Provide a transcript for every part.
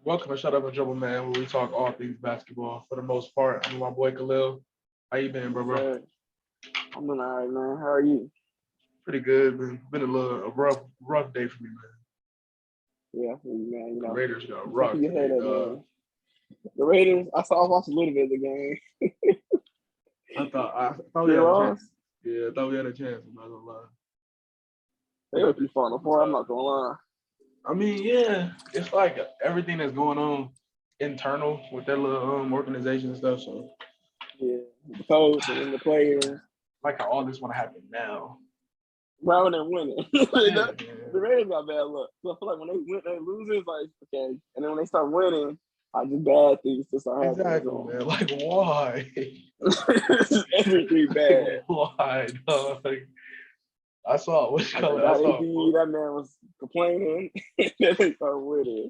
Welcome to Shut Up and Dribble, man, where we talk all things basketball for the most part. I'm my boy Khalil. How you been, bro? Sir, I'm doing all right, man. How are you? Pretty good. Been a rough day for me, man. Yeah, man. The Raiders got Keep rocked your head today, up, dog. man. The Raiders. I watched a little bit of the game. I thought we They had a chance. lost. Yeah, I thought we had a chance. I'm not gonna lie. They were keep falling apart. I'm not gonna lie. I mean, yeah, it's like everything that's going on internal with their little organization and stuff. So, Yeah, the coach and then the players. like how all this want to happen now. Rather than winning, Yeah, the Raiders got bad luck. So I feel like when they win, they lose. It's like okay, and then when they start winning, just bad things just start happening. exactly, So. man. Like why? Everything bad. Why, dog? I saw which Like color. that that man was complaining. Then they start winning.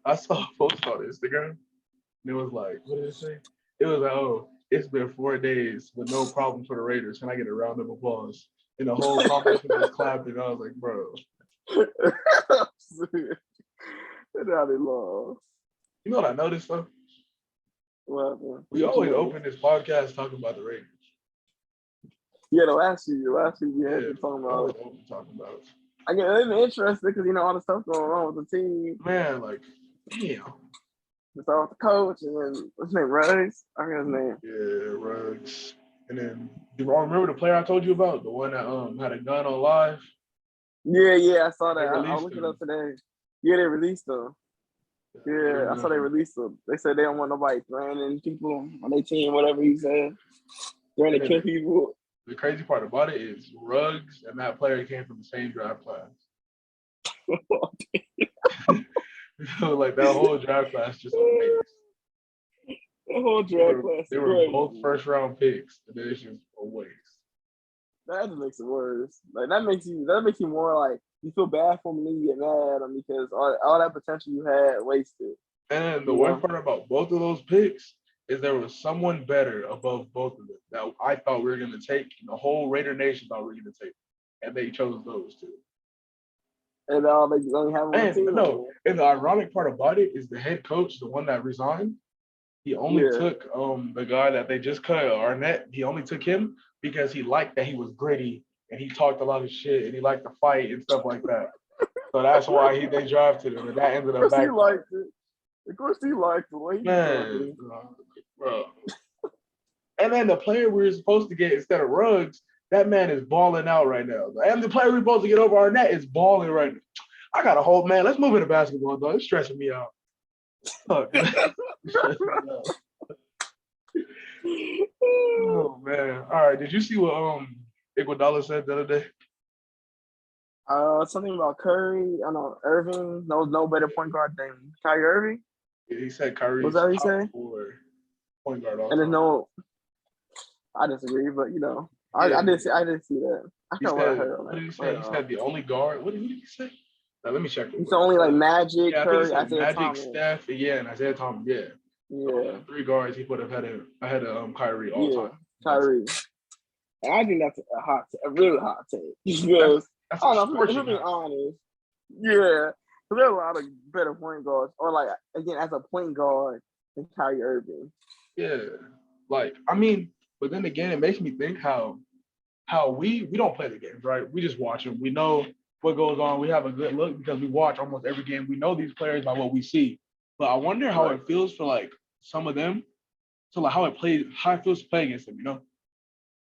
I saw a post on Instagram. And it was like, what did it say? It was like, oh, it's been 4 days with no problems for the Raiders. Can I get a round of applause? And the whole comment was clapping. I was like, bro. And now they lost. You know what I noticed though? Well, We always open this podcast talking about the Raiders. yeah, the last year we had been talking always about. open talking about it. I get it's interesting because all the stuff going on with the team. Man, like, damn. It's all with the coach and then what's his name, Ruggs? I forget his name. Yeah, Ruggs. And then do you remember the player I told you about? The one that had a gun on live? Yeah, I saw that. I released looked it him. up today. Yeah, they released them. Yeah, I saw they released them. They said they don't want nobody threatening people on their team, whatever he said. Threatening to kill people. The crazy part about it is Ruggs and that player came from the same draft class. So like that whole draft class just a waste. The whole draft class. They were both first round picks, and then it's just a waste. That just makes it worse. Like that makes you more like you feel bad for them and then you get mad at them because all that potential you had wasted. And the worst part about both of those picks is there was someone better above both of them that I thought we were going to take. The whole Raider Nation thought we were going to take, and they chose those two. And they only have one team. No, and the ironic part about it is the head coach, the one that resigned, he only took the guy that they just cut, Arnett. He only took him because he liked that he was gritty and he talked a lot of shit and he liked to fight and stuff like that. So that's why they drafted him, and that ended up back. Of course, he liked it. Man, bro. And then the player we were supposed to get instead of Ruggs, that man is balling out right now. And the player we're supposed to get over Arnett is balling right now. I got a whole man. Let's move into basketball, though. It's stressing me out. Oh man! All right, did you see what Iguodala said the other day? Something about Curry. I know Irving. No better point guard than Kyrie Irving. Yeah, he said Kyrie. Was that what he said? Point guard. And there's no. I disagree, but I did see that. I he know said, what I heard. What did he say? He said the only guard. What did he say? Now, let me check. He's only like Magic, Curry, Isaiah Magic, Thomas. Steph, and Isaiah Thomas. Yeah. So, 3 guards he put ahead of Kyrie all time. Kyrie. And I think that's a really hot take because that's I don't know. If I'm being honest, yeah, because there are a lot of better point guards, or like again as a point guard than Kyrie Irving. Yeah, like I mean, but then again, it makes me think how we don't play the games, right? We just watch them. We know what goes on. We have a good look because we watch almost every game. We know these players by what we see. But I wonder how it feels for like some of them. So like how it feels to play against them,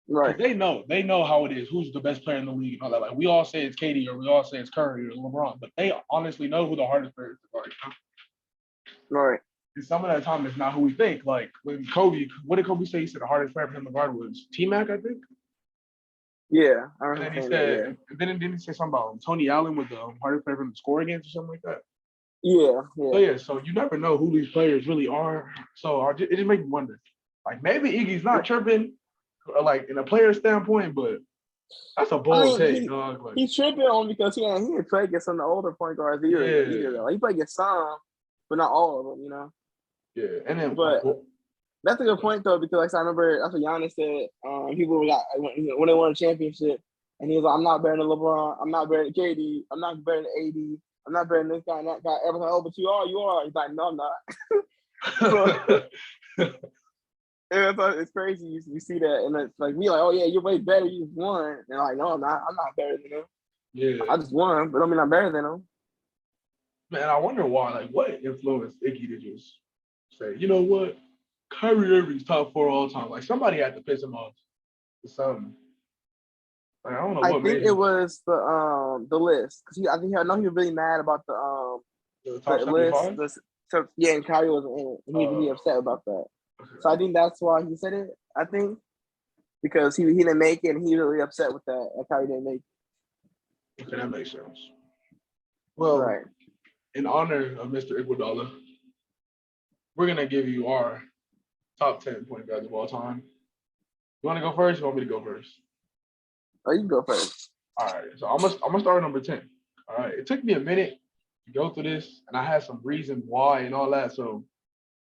Right. They know how it is, who's the best player in the league and all that. Like we all say it's KD or we all say it's Curry or LeBron, but they honestly know who the hardest player is to guard. Right. And some of that time it's not who we think. Like when Kobe, what did Kobe say? He said the hardest player for him to guard was T-Mac, I think. Yeah, I remember. And then he said, didn't he say something about Tony Allen with the hardest player for him to score against or something like that? Yeah. So you never know who these players really are. So it just makes me wonder. Like maybe Iggy's not tripping, like in a player standpoint, but that's a bold take, dog. Like, he's tripping on because he didn't play against some of the older point guards either though. He played against some, but not all of them, Yeah, and then that's a good point though because I remember that's what Giannis said. People got when they won a championship, and he was like, "I'm not better than LeBron. I'm not better than KD. I'm not better than AD. I'm not better than this guy and that guy. Everyone's like, oh, but you are. He's like, no, I'm not. So, it's crazy. You see that, and it's like we like, oh yeah, you're way better. You just won, and like, no, I'm not. I'm not better than him. Yeah, I just won, but I mean, I'm better than him. man, I wonder why. Like, what influenced Iggy to just say, you know what, Kyrie Irving's top 4 all time. Like, somebody had to piss him off or something. Like, I don't know I what think made it him was the list because I know he was really mad about the top the list. 75. So yeah, and Kyrie wasn't in it, and he was really upset about that. So I think that's why he said it. I think because he didn't make it, and he was really upset with that. And Kyrie didn't make it. Okay, that makes sense. Well, Right. in honor of Mr. Iguodala, we're gonna give you our top 10 point guards of all time. You want to go first? Or you want me to go first? Oh, you can go first. All right. So I'm gonna start with number 10. All right. It took me a minute to go through this, and I had some reasons why and all that. So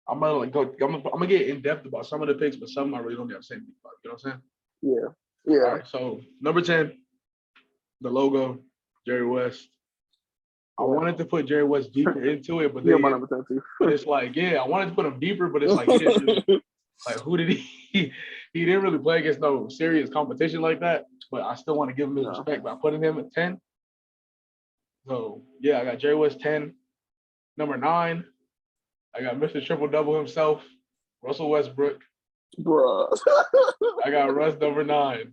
I'm gonna get in depth about some of the picks, but some I really don't have to say anything about. You know what I'm saying? Yeah. All right. So number 10, the logo, Jerry West. I wanted to put Jerry West deeper into it, but Yeah, my number 10 too. but it's like, yeah, I wanted to put him deeper, but it's like he didn't really, like, who did he? He didn't really play against no serious competition like that. But I still want to give him his respect by putting him at 10. So yeah, I got Jerry West 10. Number 9, I got Mr. Triple Double himself, Russell Westbrook. Bruh. I got Russ number 9.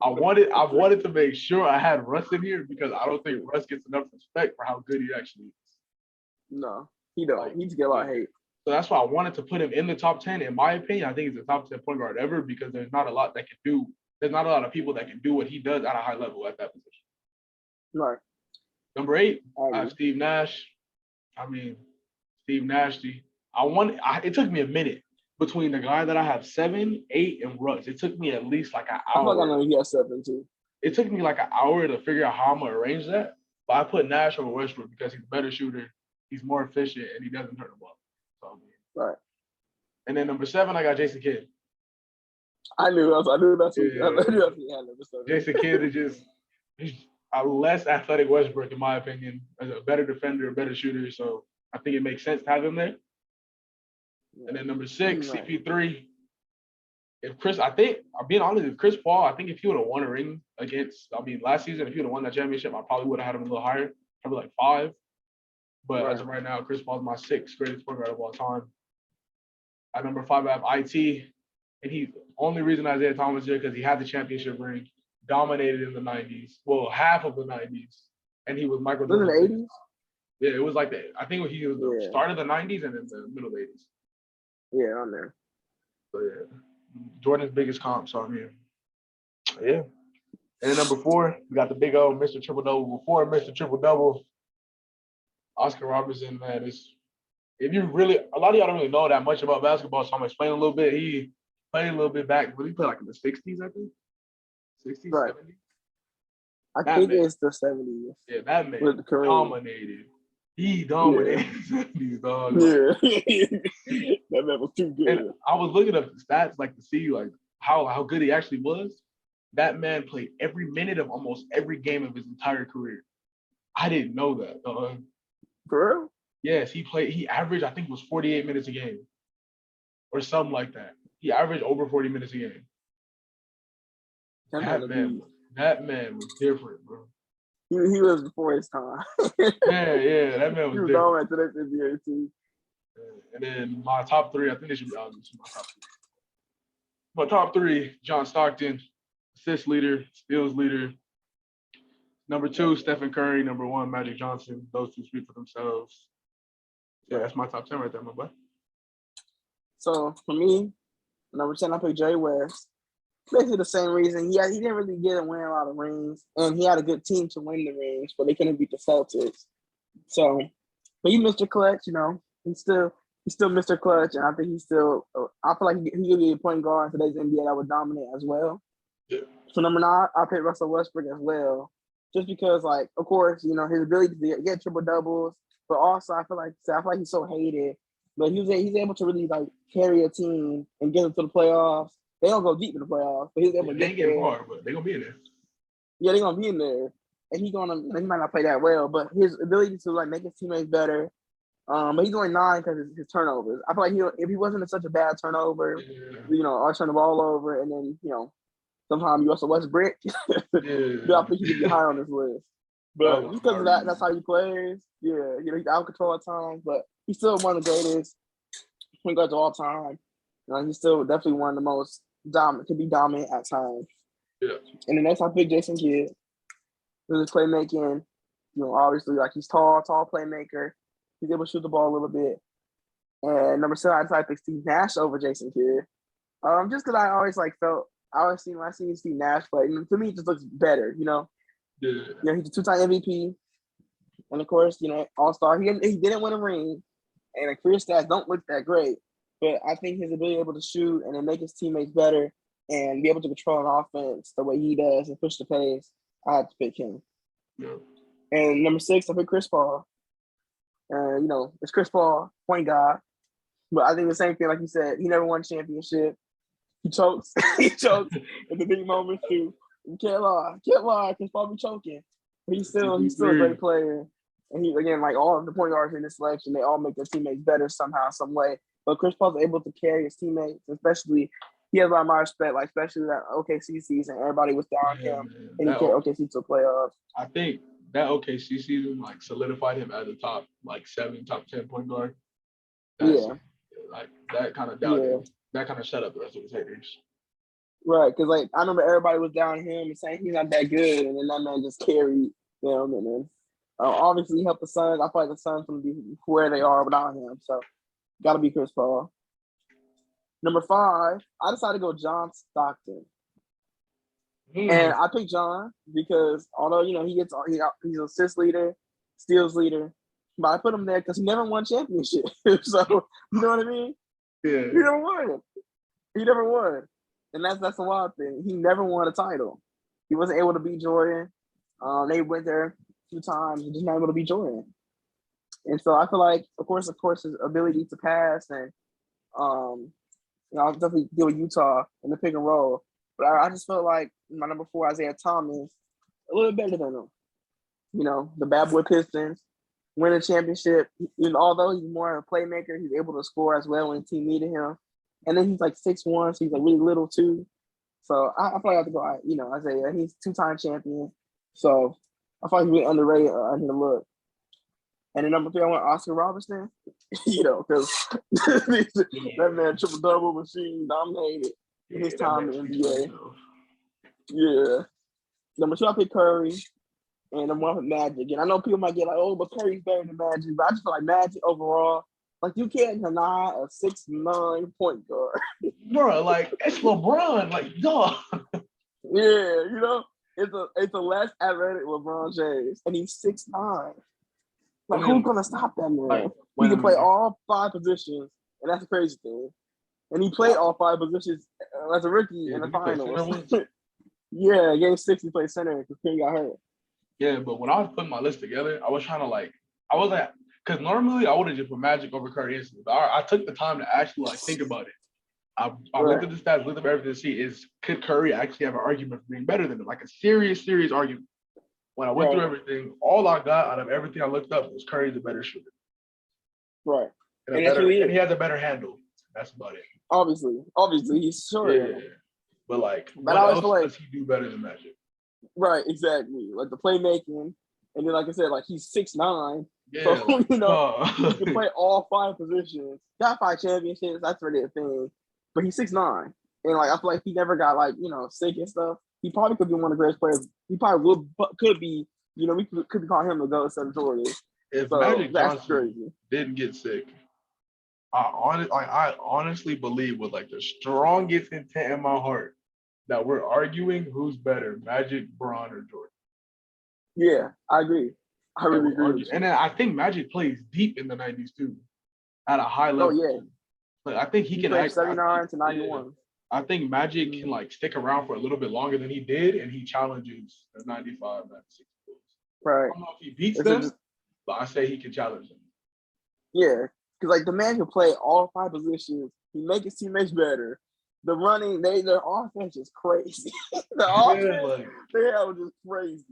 I wanted to make sure I had Russ in here because I don't think Russ gets enough respect for how good he actually is. No, he don't. He just get a lot of hate. So that's why I wanted to put him in the top 10. In my opinion, I think he's the top 10 point guard ever because there's not a lot that can do. There's not a lot of people that can do what he does at a high level at that position. Right. Number 8, I have Steve Nash. I mean, Steve Nash. It took me a minute between the guy that I have 7, 8, and Russ. It took me at least like an hour. I feel like I know he has 7 too. It took me like an hour to figure out how I'm gonna arrange that. But I put Nash over Westbrook because he's a better shooter, he's more efficient, and he doesn't turn the ball. So, right. And then number 7, I got Jason Kidd. I knew that's what yeah. I knew that's what he had number 7. Jason Kidd is he's a less athletic Westbrook, in my opinion, as a better defender, a better shooter. So I think it makes sense to have him there. Yeah. And then number 6, right. CP3. I'm being honest, if Chris Paul, I think if he would have won a ring last season, if he would have won that championship, I probably would have had him a little higher, probably like 5. But as of right now, Chris Paul's my 6th greatest point guard of all time. At number 5, I have IT. And the only reason Isaiah Thomas is here because he had the championship ring, dominated in the 90s. Well, half of the 90s. And he was Michael Jordan. Was it the 80s? Yeah, it was like that. I think he was the start of the 90s and then the middle 80s. Yeah, on there. So, yeah. Jordan's biggest comp, so I mean, yeah. And then number 4, we got the big old Mr. Triple Double. Before Mr. Triple Double, Oscar Robertson, man, a lot of y'all don't really know that much about basketball, so I'm gonna explain a little bit. He played a little bit back, but he played like in the 60s, I think. 60s, right. 70s. I think it's the 70s. Yeah, that man dominated. He dominated these dogs. Yeah. That man was too good. And I was looking up the stats like to see like how good he actually was. That man played every minute of almost every game of his entire career. I didn't know that, dog. For real? Yes, he averaged, I think it was 48 minutes a game. Or something like that. He averaged over 40 minutes a game. That man was different, bro. He was before his time. yeah, that man was different. Dominant to that NBA team. And then my top 3, I think they should be obvious. My top 3, John Stockton, assist leader, steals leader. Number 2, Stephen Curry. Number 1, Magic Johnson. Those 2 speak for themselves. Yeah, that's my top 10 right there, my boy. So for me, number 10, I picked Jerry West. Basically the same reason. He didn't really get to win a lot of rings, and he had a good team to win the rings, but they couldn't beat the Celtics. So, but he's Mr. Clutch, you know. He's still Mr. Clutch, and I think I feel like he could be a point guard in today's NBA that would dominate as well. Yeah. So number 9, I picked Russell Westbrook as well, just because, like, of course, you know, his ability to get triple doubles, but also I feel like he's so hated, but he's able to really like carry a team and get them to the playoffs. They don't go deep in the playoffs, but he's able to get there. Far, but they're gonna be in there. Yeah, they're gonna be in there. and he might not play that well, but his ability to like make his teammates better. But he's only 9 because his turnovers. I feel like if he wasn't such a bad turnover, or turn the ball over, and then sometimes you also Westbrook, I think he could be higher on this list. But just because of that, that's how he plays. Yeah, he's out of control at times, but he's still one of the greatest point guards of all time. He's still definitely one of the most dominant, can be dominant at times. Yeah. And the next I pick Jason Kidd. His playmaking, obviously like he's tall playmaker. He's able to shoot the ball a little bit. And number 7, I decided to pick Steve Nash over Jason Kidd. Just because I always when I see Steve Nash play, to me it just looks better, Yeah. He's a 2-time MVP. And of course, All-Star. He didn't win a ring. And the career stats don't look that great. But I think his ability able to shoot and then make his teammates better and be able to control an offense the way he does and push the pace, I had to pick him. Yeah. And number 6, I picked Chris Paul. It's Chris Paul, point guard. But I think the same thing, like you said, he never won a championship. He chokes. He chokes in the big moments too. You can't lie. Chris Paul be choking. But he's still a great player. And he, again, like all of the point guards in this selection, they all make their teammates better somehow, some way. But Chris Paul's able to carry his teammates, especially he has a lot of my respect, like especially that OKC season. Everybody was down him, and he carried OKC to the playoffs. I think that OKC season like solidified him as a top 7, top 10 point guard. Like that kind of doubted. That kind of shut up the rest of his haters. Right, because like I remember everybody was down him and saying he's not that good, and then that man just carried them, and then obviously he helped the Suns. I feel like the Suns will be where they are without him, so got to be Chris Paul. Number 5, I decided to go John Stockton. And I picked John because although he's an assist leader, steals leader, but I put him there because he never won championship. So you know what I mean? Yeah. He never won, and that's the wild thing. He never won a title. He wasn't able to beat Jordan. They went there a few times, and just not able to beat Jordan. And so I feel like, of course, his ability to pass and I'll definitely deal with Utah in the pick and roll. But I just felt like my number 4, Isaiah Thomas, a little better than him. The bad boy Pistons, win a championship. Although he's more of a playmaker, he's able to score as well when the team needed him. And then he's like 6'1", so he's like really little too. So I probably have to go, Isaiah. He's 2-time champion. So I thought he's really underrated under the look. And then number 3, I went Oscar Robertson, because that man triple-double machine dominated in his time in the NBA. Yeah. Number 2, I picked Curry. And number 1, I picked Magic. And I know people might get like, oh, but Curry's better than Magic. But I just feel like Magic overall, like you can't deny a 6'9" point guard. Bro, like it's LeBron, like dog. Yeah, it's a less athletic LeBron James, and he's 6'9". Like, who's gonna stop that man? Like, he can play all 5 positions, and that's the crazy thing. And he played all 5 positions as a rookie in the finals. Yeah, game 6 he played center because King got hurt. Yeah, but when I was putting my list together, I was trying to because normally I would have just put Magic over Curry instantly. But I took the time to actually think about it. I looked at the stats, looked at everything to see could Curry actually have an argument for being better than him, like a serious argument. When I went through everything, all I got out of everything I looked up was Curry's a better shooter. Right. And he has a better handle. That's about it. Obviously, he's short. Yeah. But what else does he do better than Magic? Right, exactly. Like the playmaking, and then like I said, like he's 6'9". Yeah, so he can play all 5 positions. Got 5 championships. That's really a thing. But he's 6'9", and I feel like he never got sick and stuff. He probably could be one of the greatest players. He probably could be. We could be calling him the GOAT instead of Jordan. If Magic Johnson didn't get sick, I honestly believe with the strongest intent in my heart that we're arguing who's better, Magic, Bron, or Jordan. Yeah, I agree. I really agree. And then I think Magic plays deep in the 90s too, at a high level. Oh yeah. But I think he can play 79 to 91. Yeah, I think Magic can stick around for a little bit longer than he did, and he challenges the 95, 96 Bulls. Right. I don't know if he beats them, but I say he can challenge them. Yeah, because the man can play all 5 positions. He makes his teammates better. The running, their offense is crazy. The offense, they are just crazy.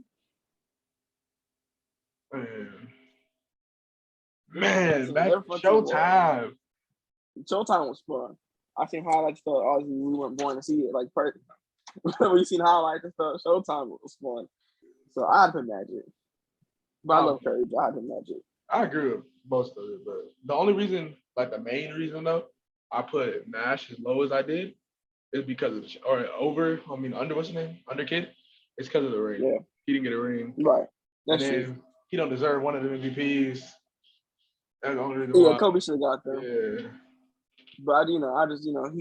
Man, back Never fun to watch. Showtime. Showtime was fun. I seen highlights stuff. Obviously, we weren't born to see it. Like, we seen highlights and stuff. Showtime was fun. So I had to Magic. But I love Curry. I had to Magic. I agree with most of it, but the only reason, like the main reason though, I put Nash as low as I did is because of under what's his name? Under kid. It's because of the ring. Yeah. He didn't get a ring. Right. That's true. He don't deserve one of the MVPs. That's the only reason why. Yeah, Kobe should have got them. Yeah. But he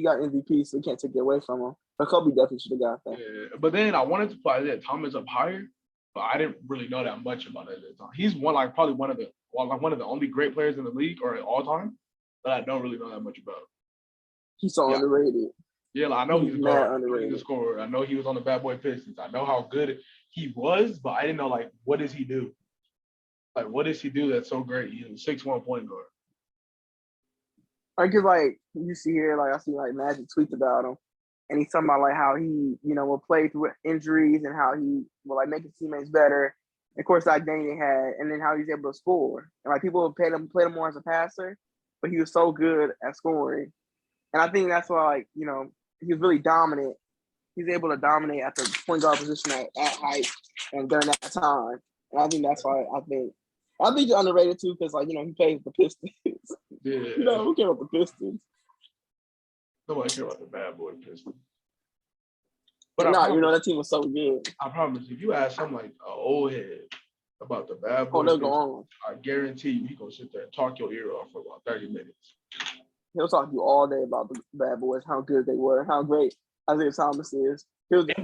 got MVP, so we can't take it away from him. But Kobe definitely should have got that. Yeah. But then I wanted to put Isaiah Thomas up higher, but I didn't really know that much about Isaiah Thomas. He's probably one of the only great players in the league or all time, but I don't really know that much about. He's so underrated. Yeah, like, I know he's underrated. a scorer. I know he was on the Bad Boy Pistons. I know how good he was, but I didn't know, like, what does he do? Like, what does he do that's so great? He's a 6'1" point guard. Because, like, you see here, like, I see, like, Magic tweets about him, and he's talking about, like, how he, will play through injuries and how he will, like, make his teammates better. And of course, like, Danny had, and then how he's able to score. And, like, people played him more as a passer, but he was so good at scoring. And I think that's why, like, he was really dominant. He's able to dominate at the point guard position at height and during that time. And I think that's why I think he's underrated too, because, like, he plays with the Pistons. Yeah. Who cares about the Pistons? Nobody cares about the Bad Boy Pistons. But that team was so good. I promise, if you ask some like an old head about the Bad Boy Pistons, go on. I guarantee you, he gonna sit there and talk your ear off for about 30 minutes. He'll talk to you all day about the Bad Boys, how good they were, how great Isaiah Thomas is. He was like,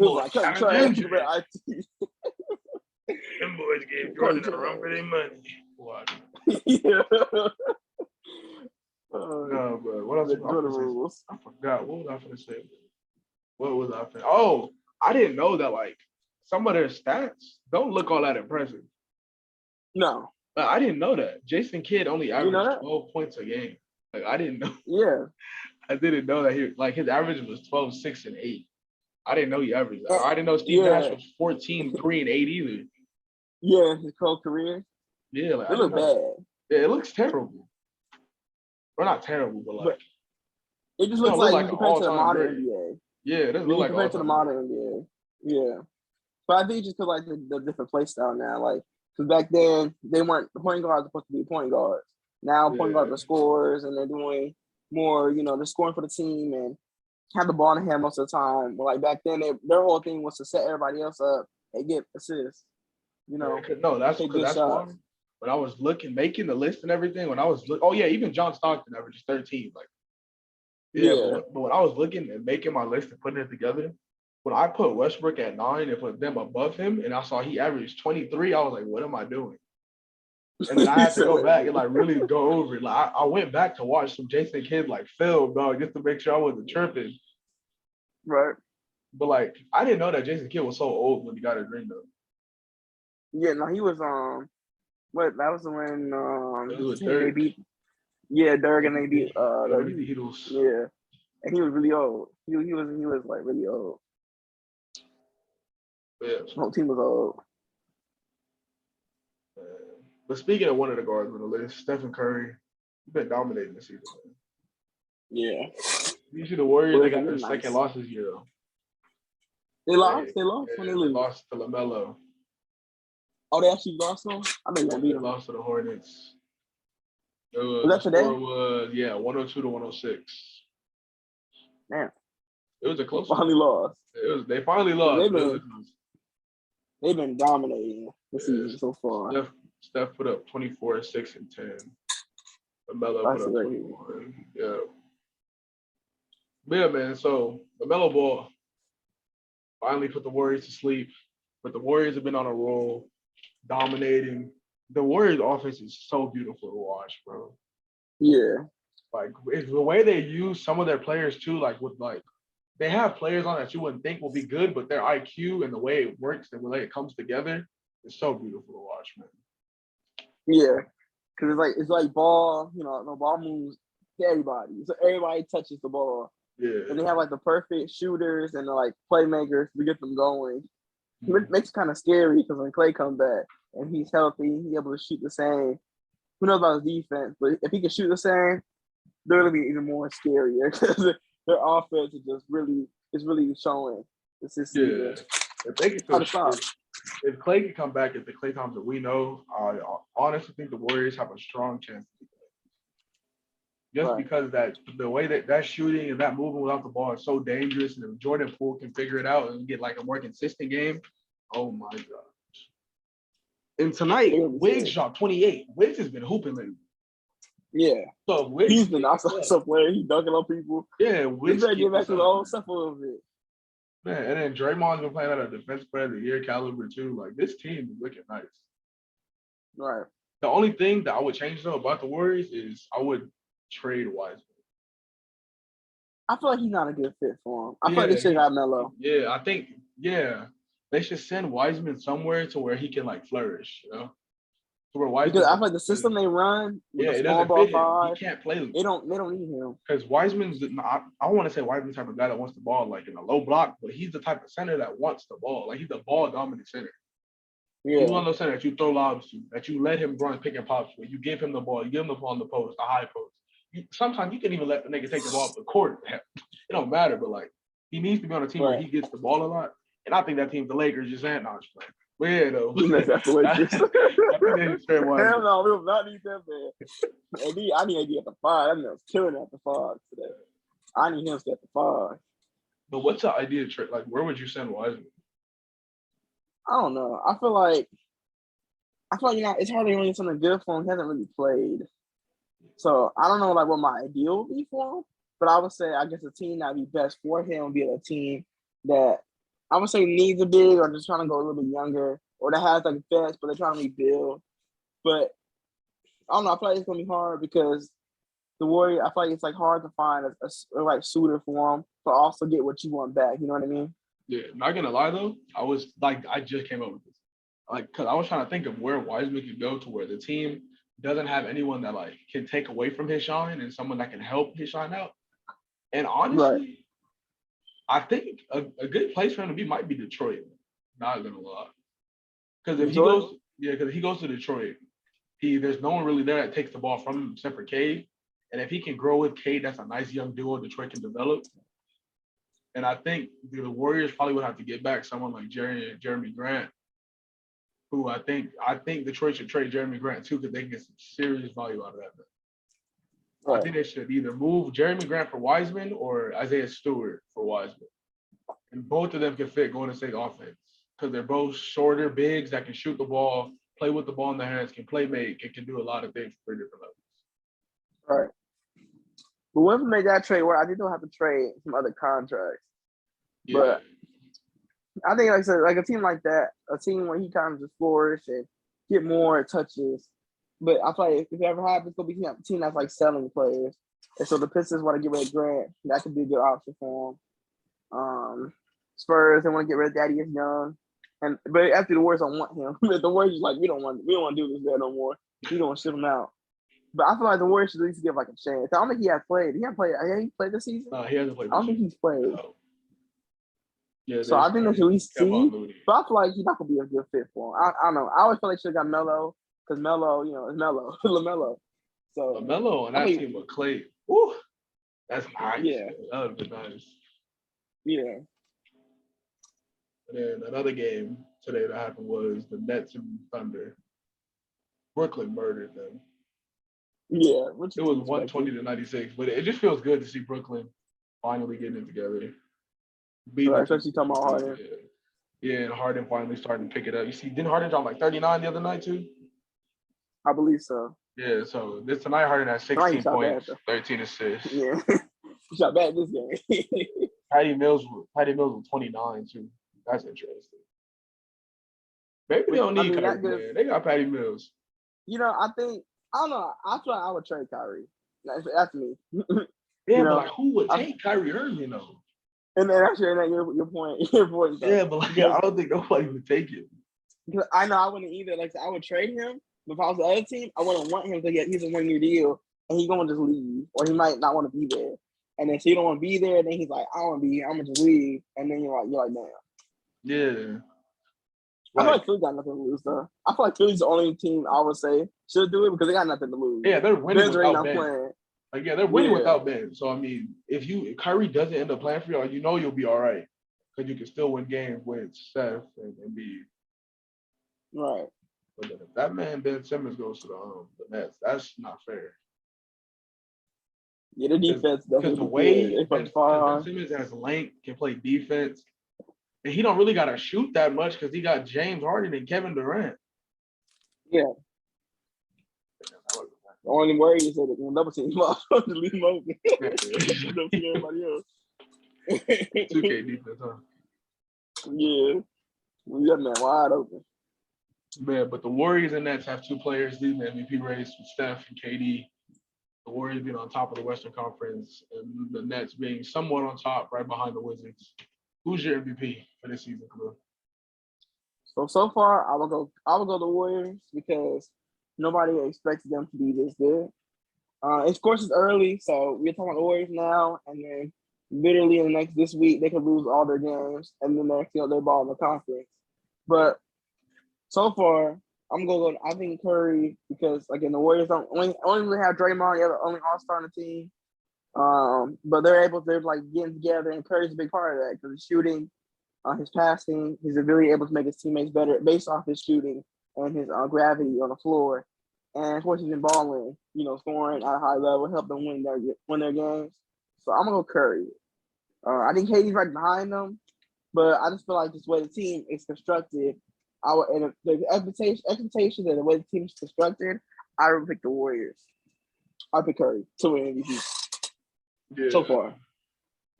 them boys gave Jordan a run for their money. What? Yeah. No, but what else? I forgot. What was I going to say? Oh, I didn't know that, like, some of their stats don't look all that impressive. No. I didn't know that. Jason Kidd only averaged 12 points a game. Like, I didn't know. Yeah. I didn't know that his average was 12, 6, and 8. I didn't know he averaged that. I didn't know Steve Nash was 14, 3, and 8 either. Yeah, his whole career. Yeah, like, it looked bad. Yeah, it looks terrible. Well, not terrible, but like it just looks like compared to the modern NBA. Yeah, it doesn't look like compared to the modern NBA. Yeah, but I think just because, like, the different play style now, like, because back then the point guards were supposed to be point guards. Now point guards are scorers, and they're doing more. They're scoring for the team and have the ball in the hand most of the time. But, like, back then, their whole thing was to set everybody else up and get assists. No, that's why. When I was making the list and everything, even John Stockton averages 13. Like, but when I was looking and making my list and putting it together, when I put Westbrook at 9 and put them above him, and I saw he averaged 23, I was like, what am I doing? And then I had to go back and, like, really go over it. Like, I went back to watch some Jason Kidd, like, film, dog, just to make sure I wasn't tripping. Right. But, like, I didn't know that Jason Kidd was so old when he got his ring, though. Yeah, no, he was that was when they beat Dirk, and they beat the Heatles. Yeah. And he was really old. He was like really old. Yeah. The whole team was old. But speaking of one of the guards on the list, Stephen Curry, he's been dominating this season. Yeah. You see the Warriors, they got their second loss this year, though. They lost when they lost to LaMelo. Oh, they actually lost them? I mean, they lost to the Hornets. Was that today? 102 to 106. Man. It was a close one. Finally lost. They finally lost. They've been dominating the season so far. Steph put up 24, 6, and 10. LaMelo put up 21. Yeah. But yeah, man. So LaMelo Ball finally put the Warriors to sleep. But the Warriors have been on a roll, dominating. The Warriors' offense is so beautiful to watch, bro. Yeah. Like, it's the way they use some of their players too, they have players on that you wouldn't think will be good, but their IQ and the way it works and the way it comes together is so beautiful to watch, man. Yeah. Because it's like ball, the ball moves to everybody. So everybody touches the ball. Yeah. And they have, like, the perfect shooters and the, like, playmakers to get them going. It makes it kind of scary because when Clay comes back, and he's healthy, he's able to shoot the same. Who knows about his defense? But if he can shoot the same, they're gonna be even more scarier because their offense is really showing this season. Yeah. If they How can to stop? if Clay can come back at the Clay Thompson we know, I honestly think the Warriors have a strong chance. Just Right. because the way that shooting and that moving without the ball is so dangerous, and if Jordan Poole can figure it out and get like a more consistent game, oh my god. And tonight, Wiggs shot 28. Wiggs has been hooping lately. Yeah. So Wiggs, he's been awesome player. He's dunking on people. Yeah, Wiggs. He's get back to the old stuff a little bit. Man, and then Draymond's been playing at a defensive player of the year caliber too. Like this team is looking nice. Right. The only thing that I would change though about the Warriors is I would trade Wiseman. I feel like he's not a good fit for him. I feel like they should have Melo. Yeah, I think they should send Wiseman somewhere to where he can like flourish, you know. To where Wiseman, because I feel like the system they run, with it small doesn't ball fit five, him. He can't play. They don't need him. Because Wiseman's I want to say Wiseman's the type of guy that wants the ball like in a low block, but he's the type of center that wants the ball. Like he's a ball dominant center. Yeah. He's one of those centers that you throw lobs to, that you let him run pick and pops where you give him the ball, you give him the ball on the post, the high post. Sometimes you can even let the nigga take the ball off the court. It don't matter, but like he needs to be on a team where he gets the ball a lot. And I think that team's the Lakers just saying, no, just playing. But yeah, though. That's the Lakers. Hell no, we will not need that man. I need AD at the 5. That man's killing at the 5 today. I need him to at the 5. But what's the idea trade? Like, where would you send Wiseman? I don't know. I feel like it's hard to get something good for him. He hasn't really played. So I don't know like what my ideal would be for him. But I would say I guess a team that'd be best for him would be a team that I would say needs a big or just trying to go a little bit younger or that has like vets but they're trying to rebuild. But I don't know. I feel like it's gonna be hard because the Warriors. I feel like it's like hard to find a right suitor for him, but also get what you want back. You know what I mean? Yeah. Not gonna lie though, I just came up with this, like, cause I was trying to think of where Wiseman could go to where the team doesn't have anyone that like can take away from his shine and someone that can help his shine out. And honestly, I think a good place for him to be might be Detroit. Not gonna lie, because if he goes to Detroit, there's no one really there that takes the ball from him except for Cade. And if he can grow with Cade, that's a nice young duo Detroit can develop. And I think the Warriors probably would have to get back someone like Jeremy Grant, who I think Detroit should trade Jeremy Grant too because they can get some serious value out of that. Right. I think they should either move Jeremy Grant for Wiseman or Isaiah Stewart for Wiseman. And both of them can fit Golden State offense because they're both shorter bigs that can shoot the ball, play with the ball in their hands, can play make, and can do a lot of things for different levels. Right. But once we make that trade, where I think they'll have to trade some other contracts. Yeah. But I think, like I said, like a team like that, a team where he kind of just flourish and get more touches. But I feel like if it ever happens, it's going to be a team that's like selling players. And so the Pistons want to get rid of Grant. That could be a good option for them. Spurs, they want to get rid of Thaddeus Young. But after the Warriors don't want him. The Warriors like, we don't want to do this guy no more. We don't want to ship him out. But I feel like the Warriors should at least give like a chance. I don't think he has played. He played this season? No, he hasn't played. I don't think he's played. No. Yeah, so I think they should at least see. But I feel like he's not gonna be a good fit for him. I don't know. I always feel like should have got Melo because Melo, is Melo, LaMelo. So LaMelo and that team with Clay. Woo, that's nice. Yeah, that would be nice. Yeah. And then another game today that happened was the Nets and Thunder. Brooklyn murdered them. Yeah, it was 120-96, but it just feels good to see Brooklyn finally getting it together. Especially talking about Harden. Yeah, and Harden finally starting to pick it up. You see, didn't Harden drop like 39 the other night too? I believe so. Yeah, so tonight Harden had 16 points, 13 assists. Yeah, he shot bad this game. Patty Mills was 29 too. That's interesting. Maybe they don't need Kyrie, man. They got Patty Mills. I don't know. I feel like I would trade Kyrie. That's me. Yeah, but like, who would take Kyrie Irving though? And then actually, your point. Yeah, but like, I don't think nobody would take it. Because I know I wouldn't either. Like, I would trade him. But if I was the other team, I wouldn't want him to get. He's a 1-year deal, and he's gonna just leave, or he might not want to be there. And then so you don't want to be there, and then he's like, I don't want to be here. I'm gonna just leave. And then you're like, damn. Yeah. I feel Like, like Philly got nothing to lose though. I feel like Philly's the only team I would say should do it because they got nothing to lose. yeah, they're winning Ben's already without not Ben. playing. Like, yeah, they're winning Yeah. without Ben. So I mean, if Kyrie doesn't end up playing for you, you know you'll be all right because you can still win games with Steph and Embiid. Right. But then if that man Ben Simmons goes to the Nets, that's not fair. Yeah, the defense Because the definitely way good. Ben Simmons has length, can play defense, and he don't really got to shoot that much because he got James Harden and Kevin Durant. Yeah. The only worry is that they're gonna double team him off to leave him open. Don't see everybody else. 2K defense, huh? Yeah. We got that wide open. Man, but the Warriors and Nets have two players leading the MVP race with Steph and KD. The Warriors being on top of the Western Conference and the Nets being somewhat on top right behind the Wizards. Who's your MVP for this season, Khalil? So far, I will go the Warriors because nobody expected them to be this good. Of course, it's early, so we're talking about the Warriors now, and then literally in the this week they could lose all their games, and then they're ball in the conference. But so far, I'm gonna go. I think Curry because again the Warriors don't only really have Draymond, the only All-Star on the team. But they're like getting together, and Curry's a big part of that because his shooting, his passing, he's really able to make his teammates better based off his shooting and his gravity on the floor. And of course, he's been balling, scoring at a high level, help them win their games. So I'm gonna go Curry. I think KD's right behind them, but I just feel like this way the team is constructed, and the expectation that the way the team is constructed, I would pick the Warriors. I pick Curry to win MVP. Yeah, so far.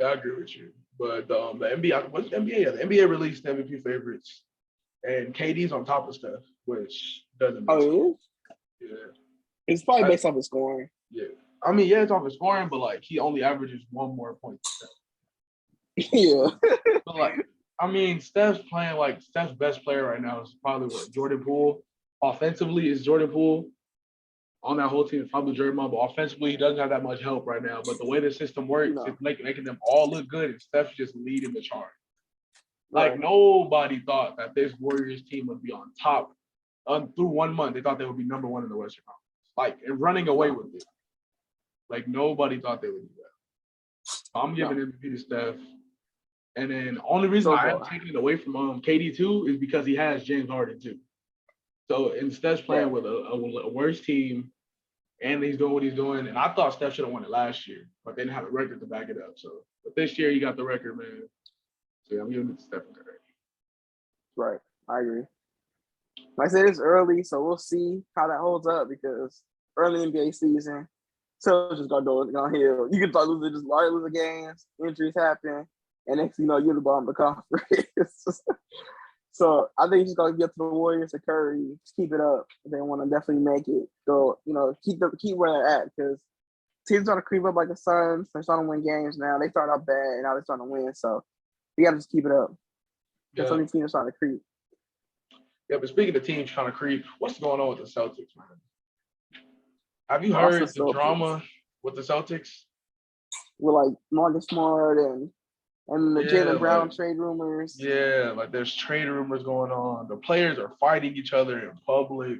I agree with you. But the NBA, what's the NBA? Yeah, the NBA released MVP favorites, and KD's on top of Steph, which doesn't make sense. It is? Yeah. It's probably based off his scoring. Yeah. I mean, yeah, it's off his scoring, but like he only averages one more point than Steph. Yeah. But like, I mean, Steph's best player right now is probably Jordan Poole. Offensively, is Jordan Poole. On that whole team, it's probably Draymond, but offensively, he doesn't have that much help right now. But the way the system works, it's making them all look good, and Steph's just leading the charge. Like, nobody thought that this Warriors team would be on top through 1 month. They thought they would be number one in the Western Conference, like, and running away with it. Like, nobody thought they would do that. So I'm giving MVP to Steph. And then the only reason I am taking it away from KD too is because he has James Harden too. So Steph's playing with a worse team, and he's doing what he's doing. And I thought Steph should have won it last year, but they didn't have a record to back it up. So, but this year he got the record, man. So yeah, I'm giving it to Steph Curry. Right, I agree. Like I said, it's early, so we'll see how that holds up because early NBA season, so just gonna go downhill. You can start losing games, injuries happen, and next thing you know, you're the bottom of the conference. So I think he's gonna get to the Warriors and Curry, just keep it up. They want to definitely make it. So keep where they're at because teams starting to creep up like the Suns. They're starting to win games now. They start out bad and now they're starting to win. So you gotta just keep it up. Because some of these teams are starting to creep. Yeah, but speaking of teams trying to creep, what's going on with the Celtics, man? Have you heard the drama with the Celtics? With like Marcus Smart and the Jaylen Brown trade rumors. Yeah, like there's trade rumors going on. The players are fighting each other in public.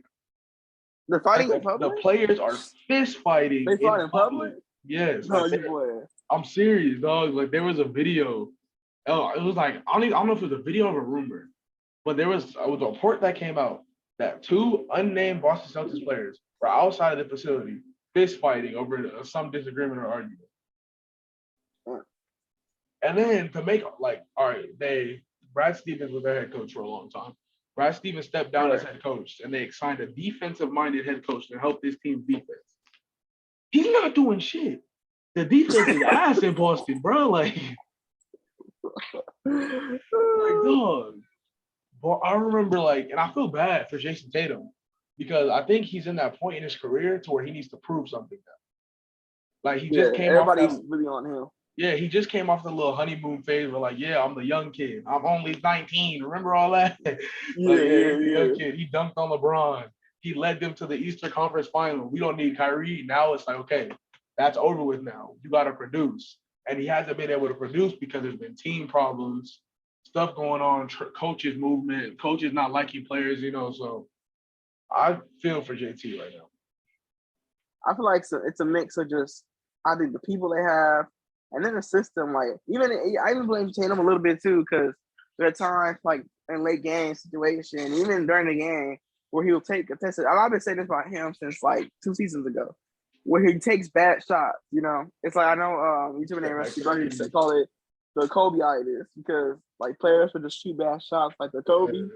They're fighting in public? The players are fist fighting. They fight in public? Yes. No, you playing. I'm serious, dog. Like there was a video. It was like I don't know if it was a video or a rumor, but there was a report that came out that two unnamed Boston Celtics players were outside of the facility fist fighting over some disagreement or argument. And then to make Brad Stevens was their head coach for a long time. Brad Stevens stepped down as head coach, and they signed a defensive-minded head coach to help this team's defense. He's not doing shit. The defense is ass in Boston, bro. Like dog. But I remember, and I feel bad for Jason Tatum because I think he's in that point in his career to where he needs to prove something now. Like he just came off. Everybody's really on him. Yeah, he just came off the little honeymoon phase where I'm the young kid. I'm only 19. Remember all that? Young kid. He dunked on LeBron. He led them to the Eastern Conference Final. We don't need Kyrie. Now it's like, okay, that's over with now. You got to produce. And he hasn't been able to produce because there's been team problems. His stuff going on, coaches movement, coaches not liking players, so I feel for JT right now. I feel like it's a mix of just I think the people they have, and then the system. Like I even blame Tatum a little bit too, because there are times like in late game situation, even during the game, where he'll take a test. I've been saying this about him since like 2 seasons ago, where he takes bad shots. It's like I know YouTuber name Rusty Burger call it the Kobe-itis, because like players would just shoot bad shots like the Kobe,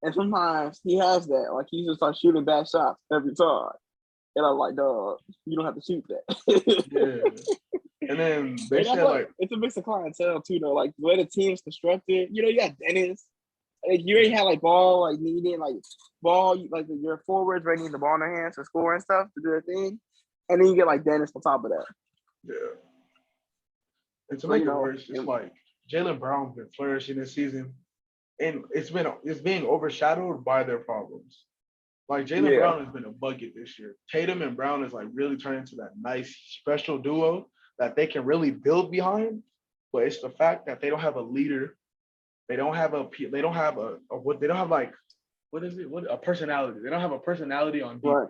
and sometimes he has that. Like he just starts shooting bad shots every time. And I'm like, dog, you don't have to shoot that. Yeah. And then they said like it's a mix of clientele too, though. Like the way the team's constructed, you got Dennis. Like, you already have like ball, like needing like ball, like your forwards ready the ball in their hands to score and stuff to do their thing, and then you get like Dennis on top of that. Yeah. And to make it worse, it's like Jaylen Brown's been flourishing this season, and it's being overshadowed by their problems. Like Jaylen Brown has been a bucket this year. Tatum and Brown is like really turning into that nice special duo that they can really build behind. But it's the fact that they don't have a leader. They don't have a personality. They don't have a personality on defense. Right.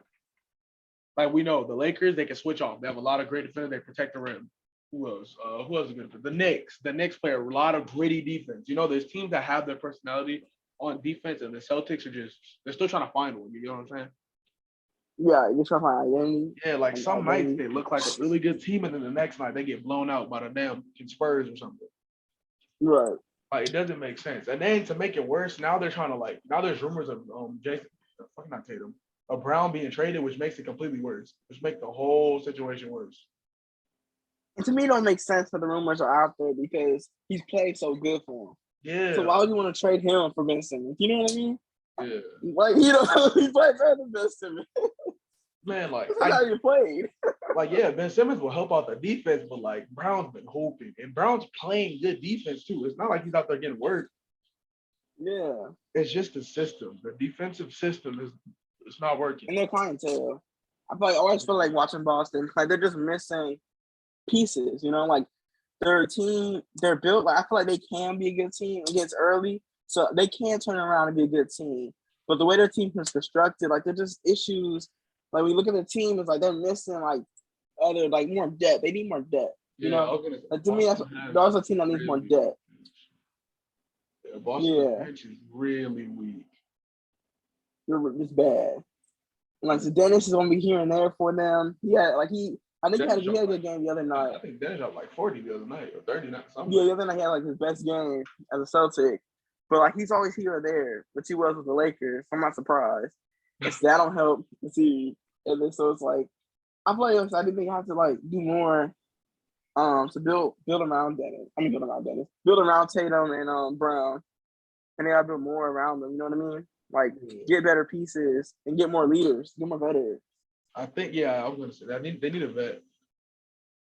Like we know the Lakers, they can switch off. They have a lot of great defenders. They protect the rim. Who else? Who else is good? The Knicks. The Knicks play a lot of gritty defense. There's teams that have their personality on defense, and the Celtics they're still trying to find one. You know what I'm saying? Yeah, you're trying to find identity. Yeah, like some nights they look like a really good team, and then the next night they get blown out by the damn Spurs or something. Right. Like it doesn't make sense. And then to make it worse, now they're trying to now there's rumors of Brown being traded, which makes it completely worse, which makes the whole situation worse. And to me, it don't make sense that the rumors are out there because he's played so good for him. Yeah. So why would you want to trade him for Ben Simmons? You know what I mean? Yeah. Like he played better than Ben Simmons. Man, like that's how you played. Like Ben Simmons will help out the defense, but like Brown's been hooping, and Brown's playing good defense too. It's not like he's out there getting work. Yeah. It's just the system. The defensive system it's not working. And their clientele. I always feel like watching Boston, like they're just missing pieces, like their team, they're built, like I feel like they can be a good team against early, so they can turn around and be a good team. But the way their team is constructed, like they're just issues. Like we look at the team, it's like they're missing like other like more depth. They need more depth. Like to me, that's a team that needs more depth. Yeah, Boston's bench is really weak. It's bad. And like so Dennis is gonna be here and there for them. Yeah, I think he had a good game the other night. I think Dennis had like 40 the other night or 30 something. Yeah, the other night he had like his best game as a Celtic. But like he's always here or there, which he was with the Lakers. So I'm not surprised. That don't help to see. And then so it's like I feel like I think they have to like do more to build around Dennis. Build around Tatum and Brown. And they gotta build more around them, you know what I mean? Like get better pieces and get more leaders, get more veterans. I think, I was gonna say that they need a vet.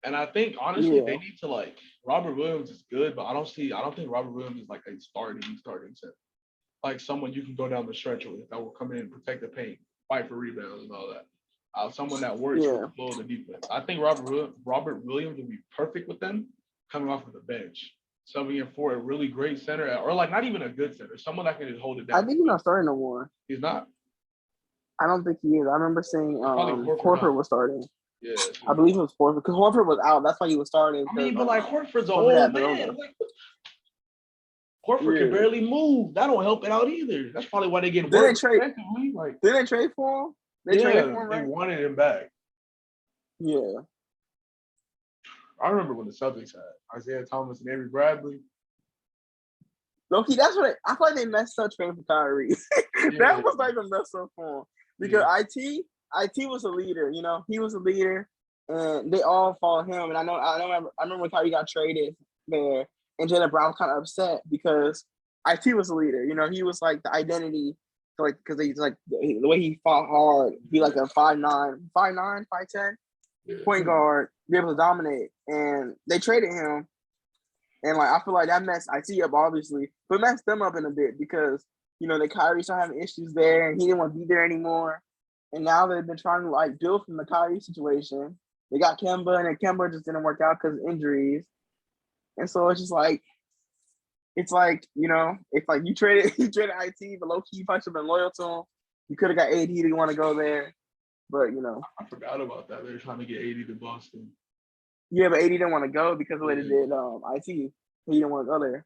And I think honestly they need to like Robert Williams is good, but I don't think Robert Williams is like a starting center. Like someone you can go down the stretch with that will come in and protect the paint, fight for rebounds and all that. Someone that works with the flow of the defense. I think Robert Williams would be perfect with them coming off of the bench. Subbing in for a really great center, or like not even a good center, someone that can just hold it down. I think he's not starting no more. He's not. I don't think he is. I remember seeing Horford was starting. Yeah, I believe it was Horford because Horford was out. That's why he was starting. I mean, but like Horford's an old man. Horford can barely move. That don't help it out either. That's probably why they get worse. Did they trade for him? They traded for him, right? They wanted him back. Yeah. I remember when the Celtics had Isaiah Thomas and Avery Bradley. Loki, that's what I feel like they messed up trading for Kyrie. That was like a mess up for him because IT was a leader. He was a leader, and they all followed him. And I remember when Kyrie got traded there, and Jaylen Brown was kind of upset because IT was a leader. He was like the identity, like because he's like the way he fought hard, be like a 5'9", 5'10" point guard, be able to dominate. And they traded him. And like I feel like that messed IT up obviously, but messed them up in a bit because the Kyrie started having issues there and he didn't want to be there anymore. And now they've been trying to like build from the Kyrie situation. They got Kemba and then Kemba just didn't work out because of injuries. And so it's just like it's like, it's like you traded IT, but low key you probably should have been loyal to him. You could have got AD to want to go there, but I forgot about that. They were trying to get AD to Boston. yeah, but AD didn't want to go because of the way they did IT. He didn't want to go there.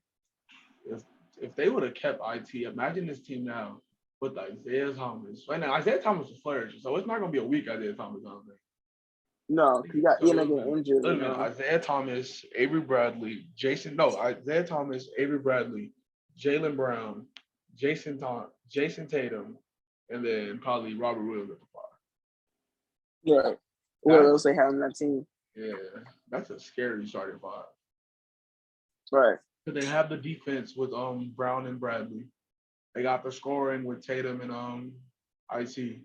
If they would have kept IT, imagine this team now with Isaiah Thomas. Right now, Isaiah Thomas is flourishing, so it's not gonna be a weak Isaiah Thomas on there. No, he got Ian getting injured. Isaiah Thomas, Avery Bradley, Isaiah Thomas, Avery Bradley, Jaylen Brown, Jason Tatum, and then probably Robert Williams at the 5. Yeah. What else they have on that team? Yeah, that's a scary starting 5. Right. Because they have the defense with Brown and Bradley. They got the scoring with Tatum and IC,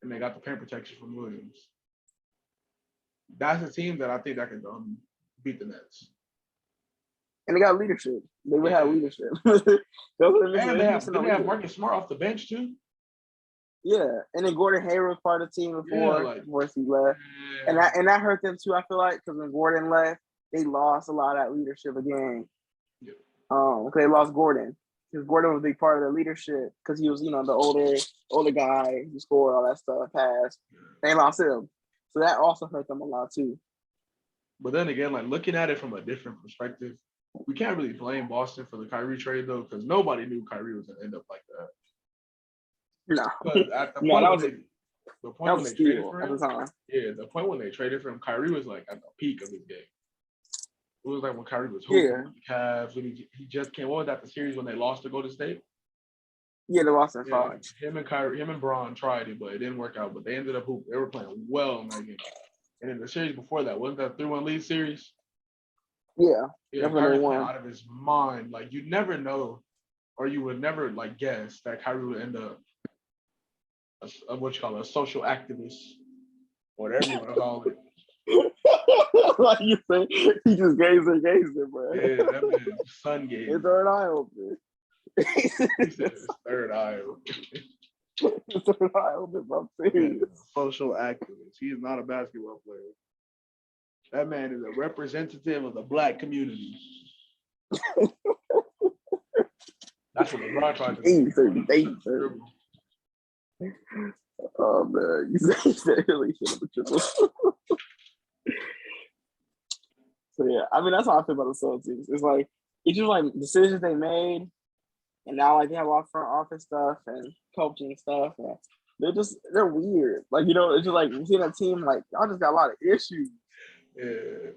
and they got the paint protection from Williams. That's a team that I think that can beat the Nets. And they got leadership. They would have leadership. And they have Marcus Smart off the bench too. Yeah, and then Gordon Hayward was part of the team before he left, and that hurt them too. I feel like because when Gordon left, they lost a lot of that leadership again. Yeah. They lost Gordon because Gordon was a big part of the leadership because he was the older guy who scored all that stuff, pass. They lost him, so that also hurt them a lot too. But then again, looking at it from a different perspective, we can't really blame Boston for the Kyrie trade though, because nobody knew Kyrie was gonna end up like that. No. At the point when they traded for him, the point when they traded for him, Kyrie was at the peak of his game. It was like when Kyrie was hooping with the Cavs, when he just came. What was that? The series when they lost to Golden State? Yeah, they lost in 5. Him and Braun tried it, but it didn't work out. But they ended up hooping. They were playing well in that game. And in the series before that, wasn't that 3-1 lead series? Yeah, Kyrie went out of his mind. You never know, or you would never guess that Kyrie would end up a social activist, whatever you want to call it. Like you say, he just gazed it, bro. Yeah, that man sun gazed. His third eye open. He said his third eye open. His third eye open, bro. Social activist. He is not a basketball player. That man is a representative of the Black community. That's what LeBron tried to do. Oh man, you said really should have triple. So yeah, I mean that's how I feel about the Celtics. It's just decisions they made, and now they have a lot of front office stuff and coaching stuff, and they're weird. It's just you see that team y'all just got a lot of issues. Yeah.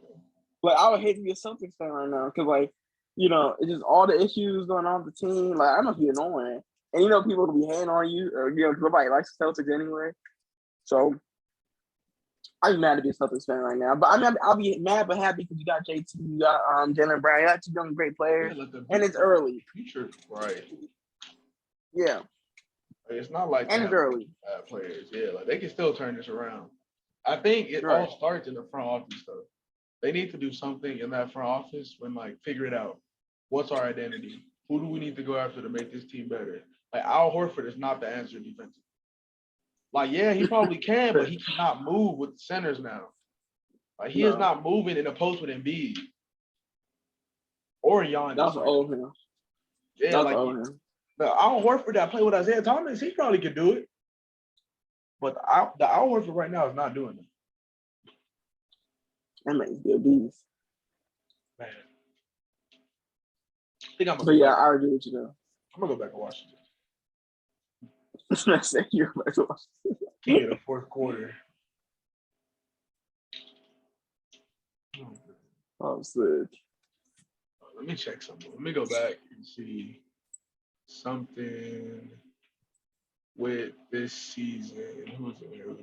I would hate to be a Celtics fan right now because it's just all the issues going on with the team. I must be annoying. And people will be hating on you, or nobody likes the Celtics anyway. So I'm mad to be a Celtics fan right now. But I'll be mad but happy because you got JT, you got Jaylen Brown, you got 2 young great players, and it's early. Future, right? Yeah. It's not like and it's early. Bad players, yeah. They can still turn this around. I think it all starts in the front office though. They need to do something in that front office when figure it out. What's our identity? Who do we need to go after to make this team better? Al Horford is not the answer defensively. He probably can, but he cannot move with the centers now. He is not moving in a post with Embiid or Giannis. That's old man. Yeah, Al Horford that played with Isaiah Thomas, he probably could do it. But the Al Horford right now is not doing it. That man's good beast. Man. I agree with you though. I'm gonna go back and watch it. I said you're back to watch it. King of the fourth quarter. Oh, sick. Let me check something. Let me go back and see something with this season. Who's in here?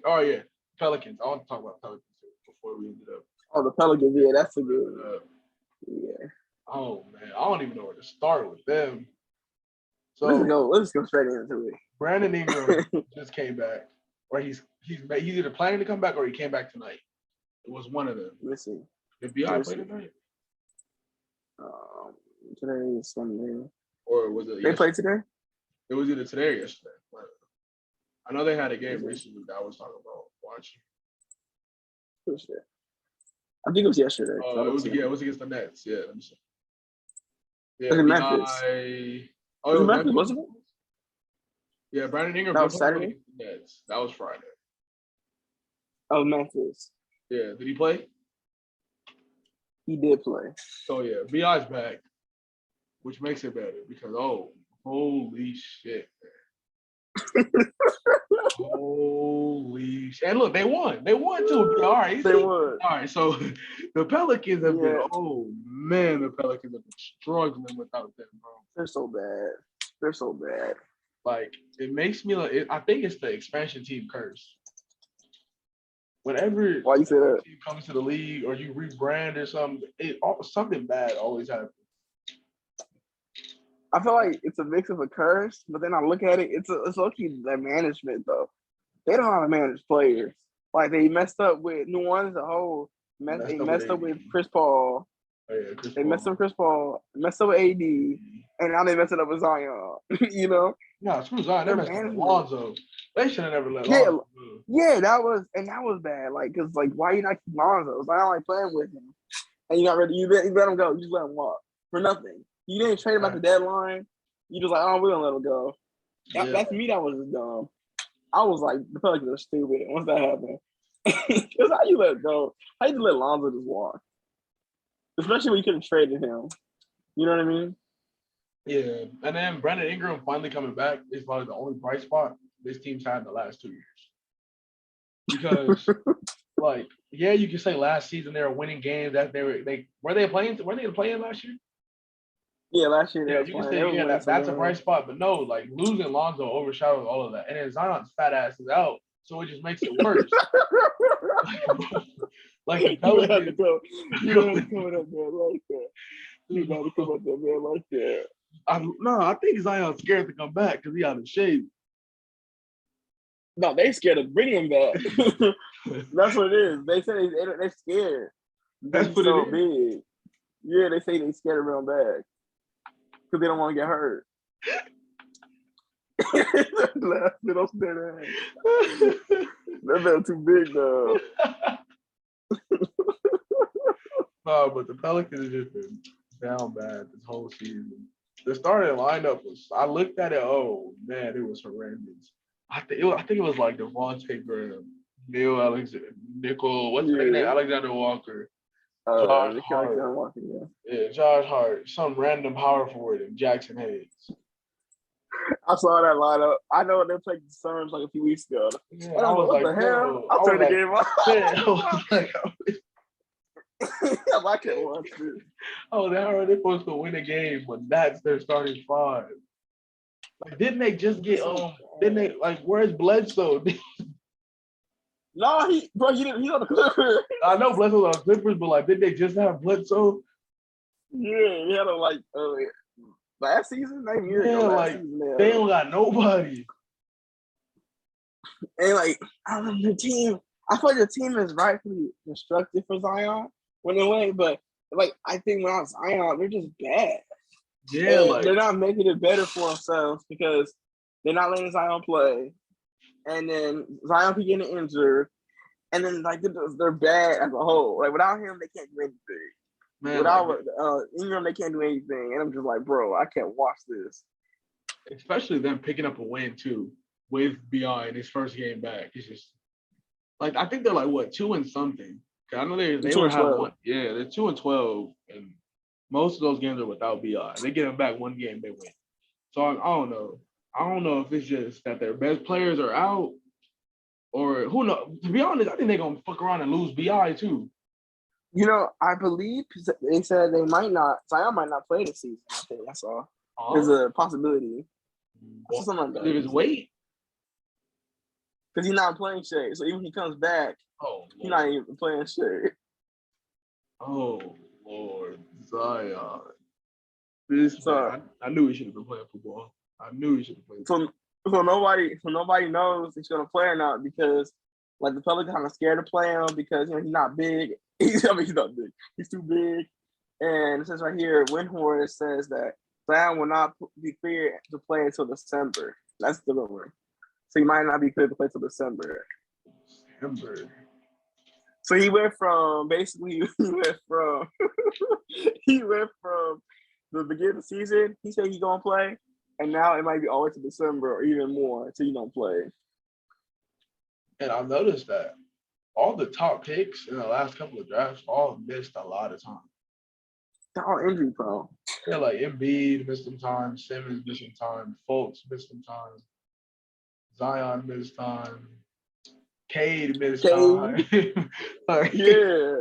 Oh yeah, Pelicans. I want to talk about Pelicans before we ended up. Oh, the Pelicans. Yeah, that's a good one. Yeah. Oh man, I don't even know where to start with them. So let's go straight into it. Brandon Ingram just came back, or he's either planning to come back or he came back tonight. It was one of them. Let's see. Did BI play tonight? Today is Sunday. Or was it? They played today? It was either today or yesterday. I know they had a game recently that I was talking about watching. I think it was yesterday. It was against the Nets. Yeah, let me see. Yeah, Was it Memphis? BI. Oh, Was it it was Memphis? Memphis. Wasn't it? Yeah, Brandon Ingram That did was play tonight Saturday. against the Nets. That was Friday. Oh, Memphis. Yeah, did he play? He did play. So yeah, BI's back, which makes it better because holy shit. Holy shit. And look, they won. They won too. All right. They See? would. All right. So the Pelicans have been, Yeah. oh man, the Pelicans have been struggling without them, bro. They're so bad. They're so bad. Like, it makes me like, I think it's the expansion team curse. Whenever Why you say that? a team comes to the league or you rebrand or something, something bad always happens. I feel like it's a mix of a curse, but then I look at it, it's okay the management though. They don't know how to manage players. Like they messed up with New Orleans as a whole. They messed up with Chris Paul. Oh, yeah, Chris They Paul. messed up with Chris Paul, messed up with AD, and now they messed it up with Zion. You know? No, screw Zion. They messed up with Lonzo. They should have never let Lonzo move. Yeah, that was bad. Like, cause like, why you not keep Lonzo? Zion like playing with him, and you not ready. You let him go. You just let him walk for nothing. You didn't trade him at the deadline. You just like, oh, we're gonna let him go. Yeah. That's me. That was dumb. I was like, the Pelicans are stupid. Once that happened, because how you let it go? How you let Lonzo just walk? Especially when you could have traded him. You know what I mean? Yeah. And then Brandon Ingram finally coming back is probably the only bright spot this team's had in the last 2 years. Because, like, yeah, you can say last season they were winning games. That were they playing last year? Yeah, last year. Yeah, you can say that's a bright spot, but no, like losing Lonzo overshadowed all of that, and then Zion's fat ass is out, so it just makes it worse. like the Pelicans, you don't have to come up there like that. You got to come up there like that. I think Zion's scared to come back because he out of shape. No, they scared of bringing him back. That's what it is. They say they're scared. That's what so it is. Big. Yeah, they say they scared of him back because they don't want to get hurt. They're too big though. No, but the Pelicans have just been down bad this whole season. The starting lineup I looked at it, oh man, it was horrendous. I think it was like Devontae Graham, Neil Alexander, what's the name? Alexander Walker. Josh Hart. Yeah, Josh Hart. Some random power forward and Jackson Hayes. I saw that lineup. I know they played the Suns like a few weeks ago. Yeah, I was like, what the hell? I'll turn the game off. I was like, I can't watch this. Oh, how are they supposed to win a game when that's their starting five? Like, didn't they just get Didn't they like? Where's Bledsoe? No, he's on the Clippers. I know Bledsoe's on the Clippers, but like, did they just have Bledsoe? Yeah, he had a last season. They don't got nobody. And like, I don't know, the team. I feel like the team is rightfully constructed for Zion when they win, but like I think without Zion, they're just bad. Yeah, like they're not making it better for themselves because they're not letting Zion play, and then Zion keep getting injured, and then like they're bad as a whole. Like without him, they can't do anything. Man, without Ingram, they can't do anything, and I'm just like, bro, I can't watch this. Especially them picking up a win too with BI in his first game back. It's just like I think they're like what 2-something. I know they were having one. Yeah, they're 2-12, and most of those games are without BI. They get them back one game, they win. So I don't know. I don't know if it's just that their best players are out, or who knows. To be honest, I think they're gonna fuck around and lose BI too. You know, I believe they said Zion might not play this season. I think that's all. There's a possibility. Well, if it's weight. Because he's not playing shit. So even if he comes back, he's not even playing shit. Oh, Lord. Zion. I knew he should have been playing football. I knew he should have played football. So nobody knows if he's going to play or not because, like, the Pelicans kind of scared to play him because, he's not big. He's not big. He's too big. And it says right here, Windhorst says that Zion will not be cleared to play until December. That's the rumor. So he might not be cleared to play until December. So he went from the beginning of the season, he said he's gonna play, and now it might be always to December or even more until you don't play. And I've noticed that all the top picks in the last couple of drafts all missed a lot of time. They're all injury prone. Yeah, like Embiid missed some time, Simmons missed some time, Fultz missed some time, Zion missed time, Cade missed time. Like, Yeah.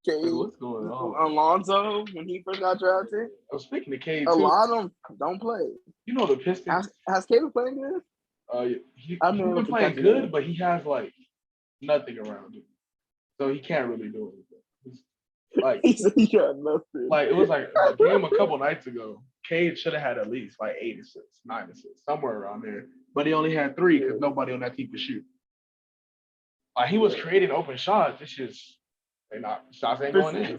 like, what's going on? Alonzo, when he first got drafted, I was speaking to Cade a too. lot of them don't play. You know the Pistons. Has Cade been playing good? He's I mean, been playing good, but he has like nothing around him, so he can't really do anything. Like he said he got nothing. Like it was like a game a couple nights ago. Cade should have had at least like 8 assists, 9 assists, somewhere around there. But he only had 3 because nobody on that team could shoot. Like he was creating open shots. It's just shots ain't going in.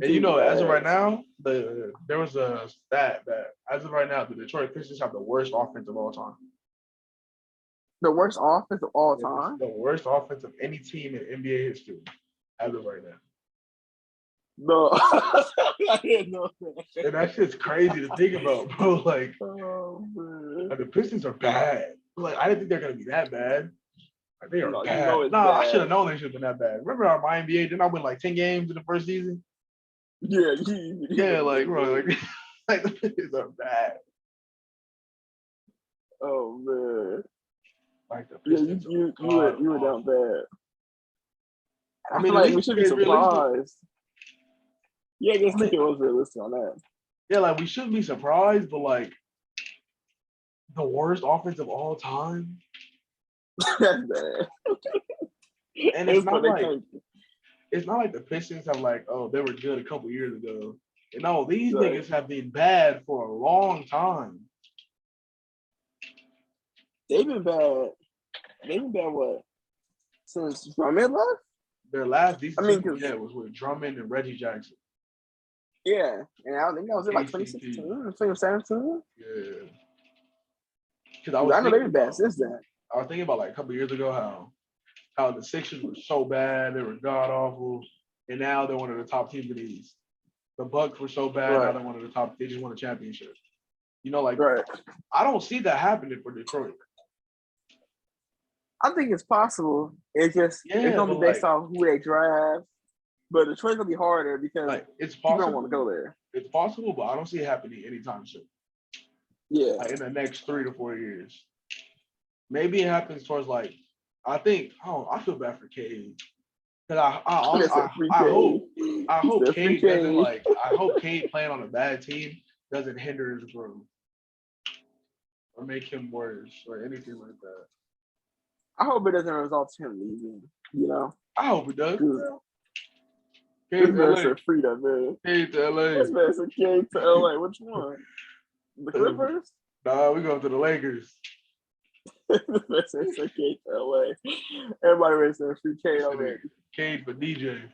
And you know, as of right now, there was a stat that as of right now, the Detroit Pistons have the worst offense of all time. The worst offense of all time? The worst offense of any team in NBA history as of right now. No, I didn't know that. And that shit's crazy to think about, bro. Like, man. The Pistons are bad. Like, I didn't think they're gonna be that bad. Like, they are bad. You know it's bad. I should have known they should have been that bad. Remember our NBA? Didn't I win like 10 games in the first season? Yeah, like, bro, like the Pistons are bad. Oh man. Like the Pistons. You were down bad. I mean, like we should be surprised. Yeah, I guess it was realistic on that. Yeah, like we shouldn't be surprised, but like the worst offense of all time. That's bad. And it's not like the Pistons have like, oh, they were good a couple years ago. And no, these niggas have been bad for a long time. They've been bad. What? Since Drummond left? Their last decent season was with Drummond and Reggie Jackson. Yeah, and I think that was in like 2016, 2017. Yeah. Because I know they've been bad since then. I was thinking about like a couple years ago how the Sixers were so bad, they were god awful, and now they're one of the top teams in the East. The Bucks were so bad, now they're one of the top. They just won a championship. You know, like I don't see that happening for Detroit. I think it's possible. It's just it's gonna be based on who they draft. But Detroit's gonna be harder because like it's possible. You don't want to go there. It's possible, but I don't see it happening anytime soon. Yeah, like in the next 3 to 4 years. Maybe it happens towards like I feel bad for Cade because I hope Cade doesn't like. I hope Cade playing on a bad team doesn't hinder his growth or make him worse or anything like that. I hope it doesn't result in him leaving. You know, I hope it does. This man said freedom, man. Cade to LA. This man said Cade to LA. Which one? The Clippers? Nah, we going to the Lakers. This man said Cade to LA. Everybody ready to free Cade already. Cade for DJ.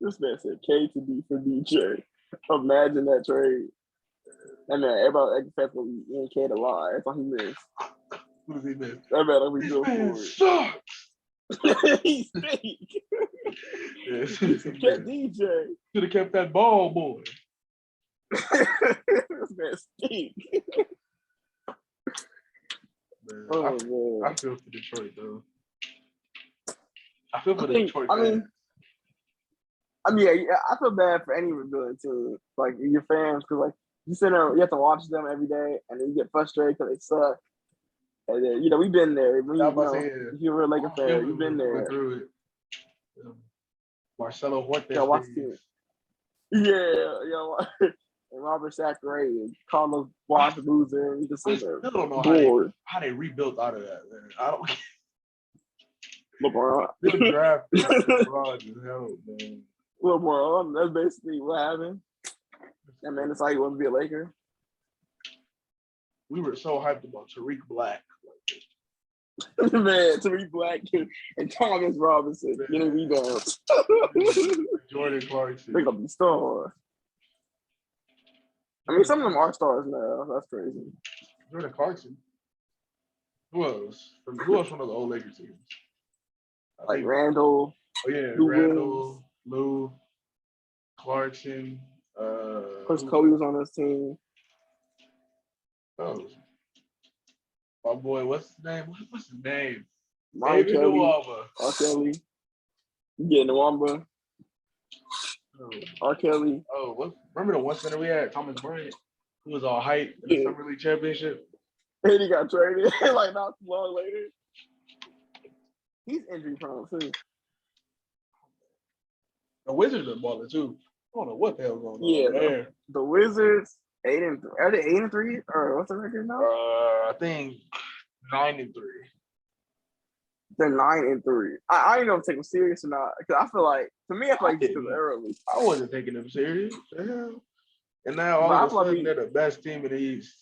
This man said Cade to be for DJ. Imagine that trade. That man, everybody expects to be in Cade alive. That's all he missed. What does he miss? That man, we go for it. Sucks. He stink. Kept DJ. Should have kept that ball, boy. This man stink. Man, I feel for Detroit though. I feel for Detroit. I mean, yeah, I feel bad for any rebuilding team. Like your fans, because like you sit there, you have to watch them every day, and then you get frustrated because they suck. And then we've been there. If you're a Laker fan, you've been there. Through it. Marcelo Huertas. Yeah, watch it. Yeah, and Robert Sacre and Carlos Bosch loser. You just I still don't know how they rebuilt out of that, man. I don't. LeBron. Good draft. LeBron is hell, man. LeBron. That's basically what happened. And man, it's like you want to be a Laker. We were so hyped about Tariq Black. Man, Tariq Black and Thomas Robinson getting rebounds. Jordan Clarkson. They're gonna be stars. I mean, some of them are stars now. That's crazy. Jordan Clarkson. Who else? Who else from the old Lakers teams? Like Randall. Oh yeah, Randall, Lou, Clarkson. Of course, Kobe was on this team. Oh, my boy, what's his name? What's his name? Ryan David Kelly, Nwaba. R. Kelly. Yeah, Nwamba. Oh, R. Kelly. remember the one center we had, Thomas Bryant, who was all hype in the Summer League Championship? And he got traded like not too long later. He's injury prone too. The Wizards are balling too. I don't know what the hell's going on there. The Wizards 8-3. Are they 8-3 or what's the record now? I think 9-3. They're 9-3. I don't know if to take them serious or not because I feel like to me I feel like it's too early. I wasn't taking them serious. Yeah. And now all of a sudden they're the best team in the East.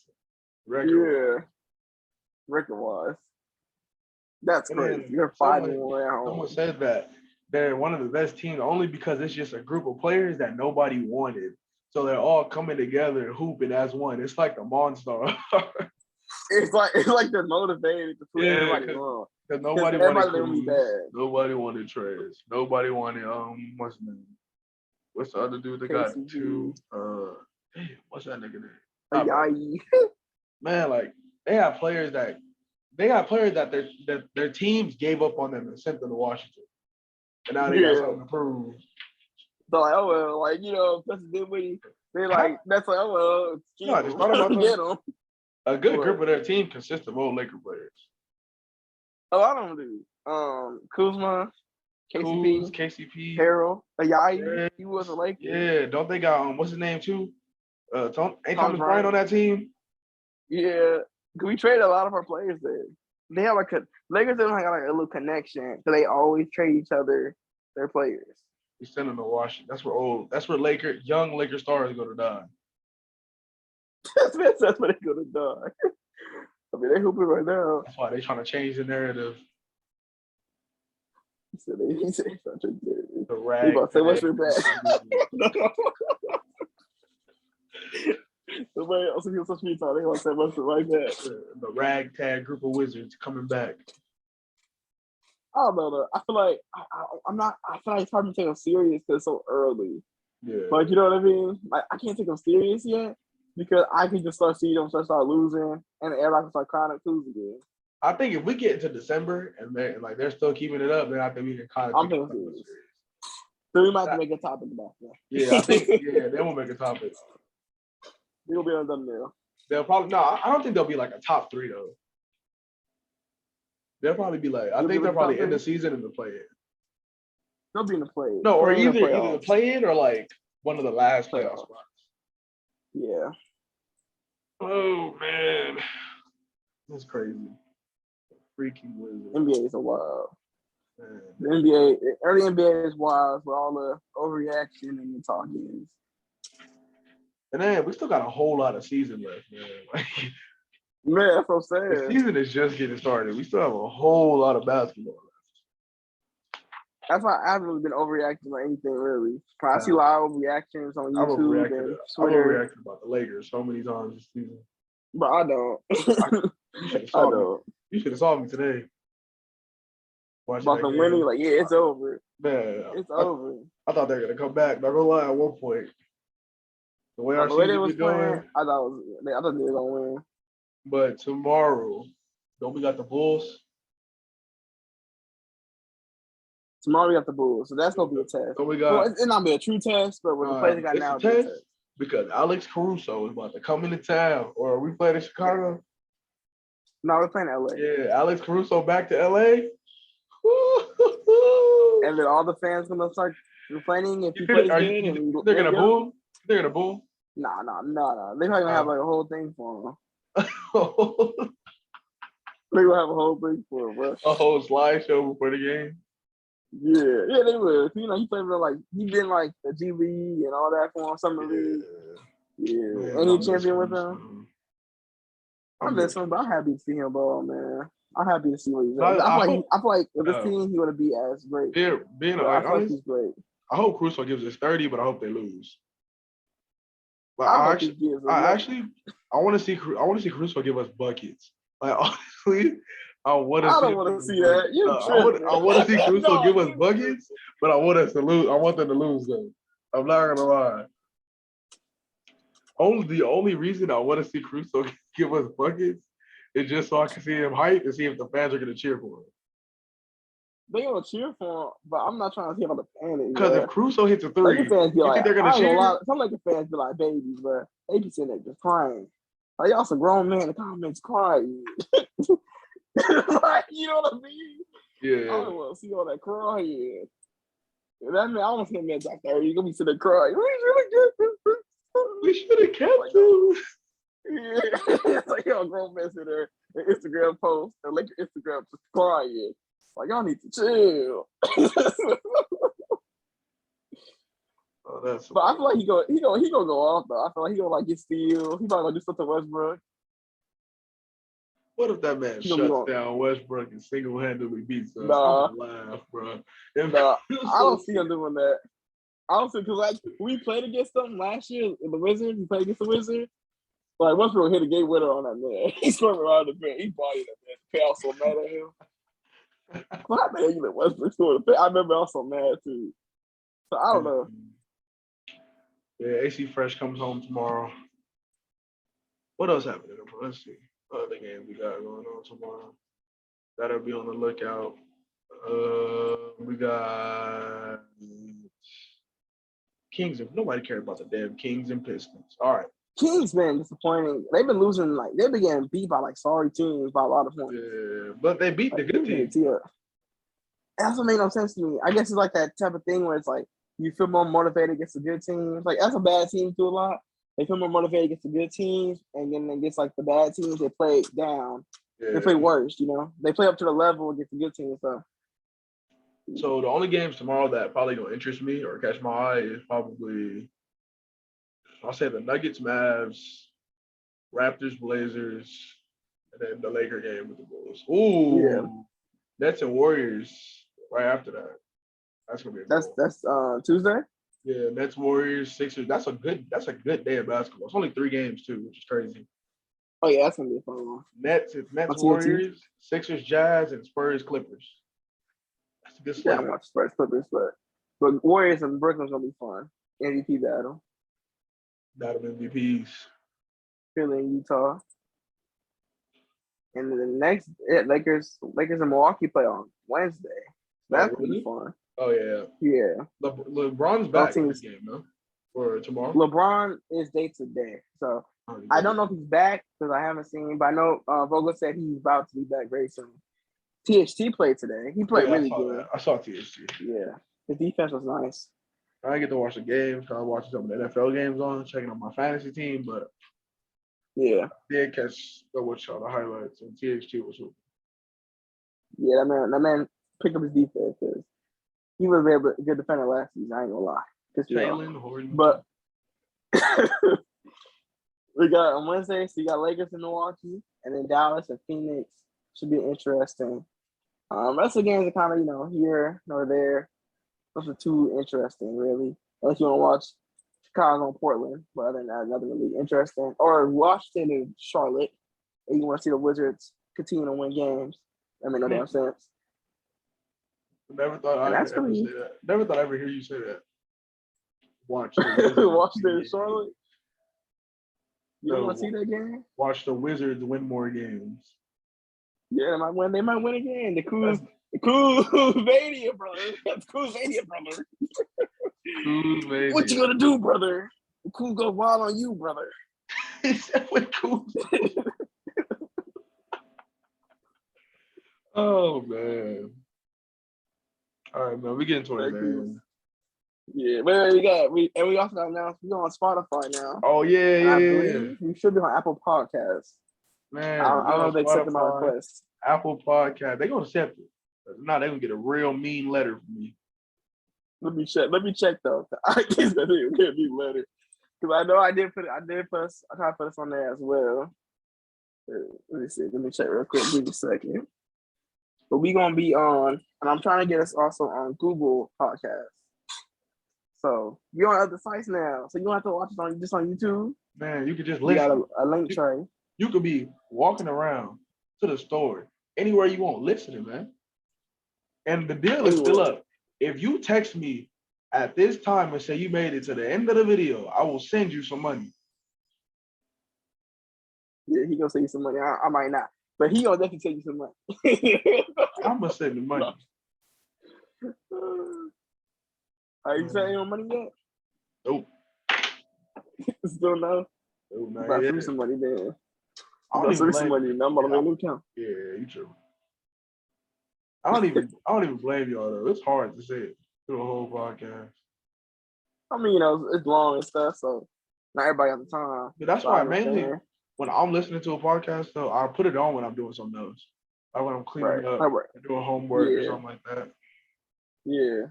Record wise. That's crazy. You're 5-1 at home. Someone said that they're one of the best teams only because it's just a group of players that nobody wanted. So they're all coming together and hooping as one. It's like the Monster. It's like they're motivated to put everybody on. Because nobody wanted Cruz. Nobody wanted Trez. Nobody wanted what's his name? What's the other dude that got two? What's that nigga name? Man, like they got players that their teams gave up on them and sent them to Washington. And now they got something to prove. So like, oh well, like that's Dinwiddie. They're like, that's like, oh well, no, just thought about get them. A good group of their team consists of old Laker players. A lot of them do. Kuzma, KCP, Harold, Ayayi. He was a Laker. Yeah, don't they got what's his name too? Ain't Thomas Bryant on that team? Yeah, we traded a lot of our players there. They have Lakers don't have like a little connection because they always trade each other their players. We send them to Washington. That's where young Laker stars go to die. That's where they go to die. I mean, they hooping right now. That's why they trying to change the narrative. He said such a good. The rag. He about to say, what's your bad? Somebody else in social media talk, they gonna say what's the right bad. The ragtag group of wizards coming back. I don't know though. I feel like I feel like it's hard to take them serious because it's so early. Yeah. Like you know what I mean? Like I can't take them serious yet because I can just start seeing them start losing and everybody can start crying at twos again. I think if we get into December and they're still keeping it up, then I think we can kind of. I'm taking serious. So we might have to make a topic about that. Yeah, I think they will make a topic. They'll be on them now. They'll probably I don't think they'll be like a top 3 though. They'll probably be like I think they'll probably end the season in the play-in. They'll be in the play-in. No, or either the play-in or like one of the last playoff spots. Yeah. Oh man, that's crazy. Freaking Wizards. NBA is a wild. Man. The early NBA is wild for all the overreaction and the talking. And then we still got a whole lot of season left, man. Man, that's what I'm saying. The season is just getting started. We still have a whole lot of basketball left. That's why I haven't really been overreacting on anything, really. I see a lot of reactions on YouTube and Twitter. I've overreacted about the Lakers so many times this season. But I don't. You should have saw me today. About them winning, like, yeah, it's over. Man, it's over. I thought they were going to come back. Not going to lie, at one point. The way our season was going, I thought they were going to win. But tomorrow, don't we got the Bulls? Tomorrow we got the Bulls, so that's going to be a test. So we got, it's not be a true test, but with the players they got now, it's a test. Because Alex Caruso is about to come into town. Or are we playing in Chicago? No, we're playing LA. Yeah, Alex Caruso back to LA. And then all the fans going to start complaining if he plays good. They're going to boom? They're going to boom? Nah. They're probably going to have like a whole thing for him. They're going to have a whole thing for him, bro. A whole slideshow before the game? Yeah, they will. You know, he played for like he been like the G League and all that for him, Summer League. Yeah, man, and he champion with them. I miss him, but I'm happy to see him ball, man. I'm happy to see what he's doing. I feel like with this team, he would be as great. Being honest, he's great. I hope Caruso gives us 30, but I hope they lose. But I want to see Caruso give us buckets. Like honestly. I don't want to see that. I want to see Caruso give us buckets, but I want us to lose. I want them to lose, though. I'm not gonna lie. The only reason I want to see Crusoe give us buckets is just so I can see him hype and see if the fans are gonna cheer for him. They gonna cheer for him, but I'm not trying to see all the panic. Because if Crusoe hits a Lakers three, fans be you like, think they're gonna I ain't gonna cheer? lie, some Lakers fans be like babies, but they be sitting there just crying. Like y'all some grown men in the comments crying. Like, you know what I mean? I Yeah. don't want to see all that crying. That man, I want to see him at like 30. You gonna be sitting there crying. We should have kept him. Yeah, it's like y'all grown men sitting there. An Instagram post, and Laker Instagram just crying. Like y'all need to chill. Oh, that's But I feel like he gonna go off though. I feel like he gonna like get steals. He probably gonna do something to Westbrook. What if that man shuts down Westbrook and single-handedly beats us? Nah. I'm gonna laugh, bro. Nah, I don't see him doing that. I don't see because like we played against them last year in the Wizards. We played against the Wizards. Like Westbrook hit a game winner on that man. He scored around the bed. He bodied that man. The was so mad at him. What man? You let Westbrook score the I remember I was so mad too. So I don't know. Yeah, AC Fresh comes home tomorrow. What else happened? Let's see. What other games we got going on tomorrow? Gotta be on the lookout. We got Kings. Nobody cared about the damn Kings and Pistons. All right. Kings been disappointing. They've been losing, like they've been getting beat by like sorry teams by a lot of points. Yeah, but they beat the good teams. That's what made no sense to me. I guess it's like that type of thing where it's like you feel more motivated against the good teams. Like that's a bad team do a lot. They feel more motivated against the good teams, and then against like the bad teams, they play down. Yeah. They play worse, you know. They play up to the level against the good teams. So the only games tomorrow that probably gonna interest me or catch my eye is probably, I'll say the Nuggets, Mavs, Raptors, Blazers, and then the Laker game with the Bulls. Ooh, yeah. Nets and Warriors right after that. That's gonna be that's Tuesday. Yeah, Nets, Warriors, Sixers. That's a good day of basketball. It's only 3 games too, which is crazy. Oh yeah, that's gonna be a fun one. Nets, Warriors, Sixers, Jazz, and Spurs, Clippers. That's a good slate. Yeah, I watch Spurs, Clippers, but Warriors and Brooklyn's gonna be fun. MVP battle. Battle MVPs. Philly and Utah. And the next Lakers and Milwaukee play on Wednesday. That's gonna be fun. Oh yeah. Yeah. LeBron's back in this game, no? For tomorrow. LeBron is day to day, so I don't know if he's back because I haven't seen. But I know Vogel said he's about to be back very soon. THT played today. He played really good. I saw THT. Yeah, his defense was nice. I didn't get to watch the game. So I watched some of the NFL games on, checking on my fantasy team, but yeah, I did catch the highlights, and THT was hooping. Yeah, that man picked up his defense because he was a good defender last season. I ain't gonna lie. Jalen Horton. But we got on Wednesday, so you got Lakers in Milwaukee, and then Dallas and Phoenix should be interesting. Rest of the games are kind of, here nor there. Those are too interesting, really. Unless you want to watch Chicago and Portland, but other than that, nothing really interesting. Or Washington and Charlotte, and you want to see the Wizards continue to win games. That made no damn sense. Never thought I'd ever say that. Never thought I'd ever hear you say that. Watch the Washington and Charlotte. You don't want to see that game? Watch the Wizards win more games. Yeah, they might win again. The Kuzmania brother. That's Kuzmania brother. Kuzmania. What you gonna do, brother? The Kuz go wild on you, brother. Oh man. All right, man. We getting to it, man. Yeah, we also got announced we're on Spotify now. Oh yeah. We should be on Apple Podcasts. Man, I don't know if they accepted my request. Apple Podcast, they're gonna accept it. Now they're gonna get a real mean letter from me. Let me check though. I guess that didn't get me letter because I know I tried to put us on there as well. Let me see. Let me check real quick. Give me a second. But we gonna be on, and I'm trying to get us also on Google Podcasts. So you're on other sites now, so you don't have to watch it on YouTube. Man, you could just listen. You got a link tray. You could be walking around to the store, anywhere you want, listening, man. And the deal is still up. If you text me at this time and say you made it to the end of the video, I will send you some money. Yeah, he gonna send you some money. I might not, but he gonna definitely send you some money. I'm gonna send the money. Are you sending your money yet? Nope. Still no. Nope, not About yet. send me some money then. I About don't send even me some blame money. you. Now I'm about to make a new account. Yeah, you true. I don't even blame y'all though. It's hard to say it through a whole podcast. I mean, you know, it's long and stuff, so not everybody has the time. But that's So why I mainly understand. when I'm listening to a podcast though, I put it on when I'm doing something else. Like when I'm cleaning Right. up All right. or doing homework or Yeah. something like that. Yeah.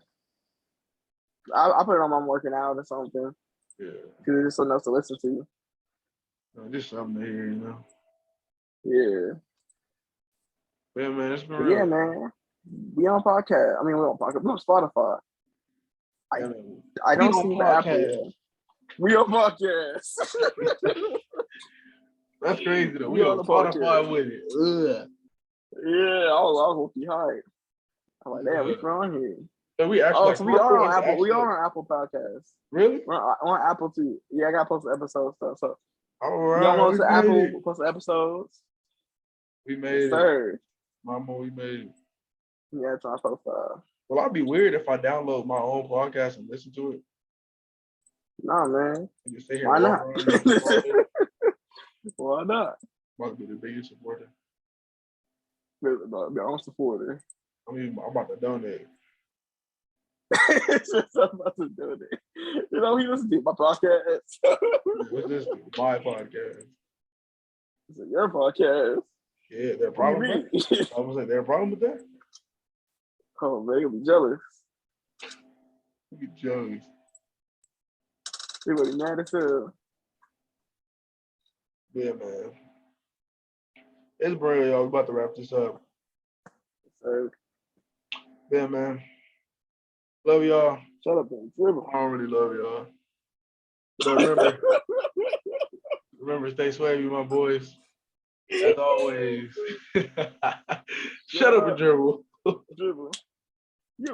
I put it on when I'm working out or something. Yeah. Because it's just something else to listen to. Just something to hear, you know. Yeah. Yeah, man, it's been But real. yeah, man. We on podcast. I mean, we on podcast. We on Spotify. Yeah, man. I don't We on see the Apple podcast. yet. We on podcast. That's crazy though. We We on on the Spotify podcast. with it. Ugh. Yeah, I was looking hype. I'm like, damn, we Ugh. from here. So we actually Oh, like, so we are on it's Apple. We actually- are on Apple Podcasts. Really? We're on Apple too. Yeah, I got to post the episode stuff. So All you right. don't want We to made Apple it. post the episodes? We made it. Sir. Mama, we made it. Yeah, it's on profile. Well, I'd be weird if I download my own podcast and listen to it. Nah, man. And just stay here Why and not? walk around and all day. Why not? About to be the biggest supporter. Be our own supporter. I mean, I'm about to donate. It's just about to do it. You know, he listens to my podcast. What's this? My podcast. It's your podcast. Yeah, there a What problem do you with that? mean? I was like, there a problem with that? Oh, man, you'll be jealous. You be jealous. They gonna be mad as hell. Yeah, man. It's brilliant, y'all. We about to wrap this up. So, Yeah, man. Love y'all. shut up and dribble. I don't really love y'all. But remember, stay swaggy, my boys. As always. Shut up and dribble. Dribble.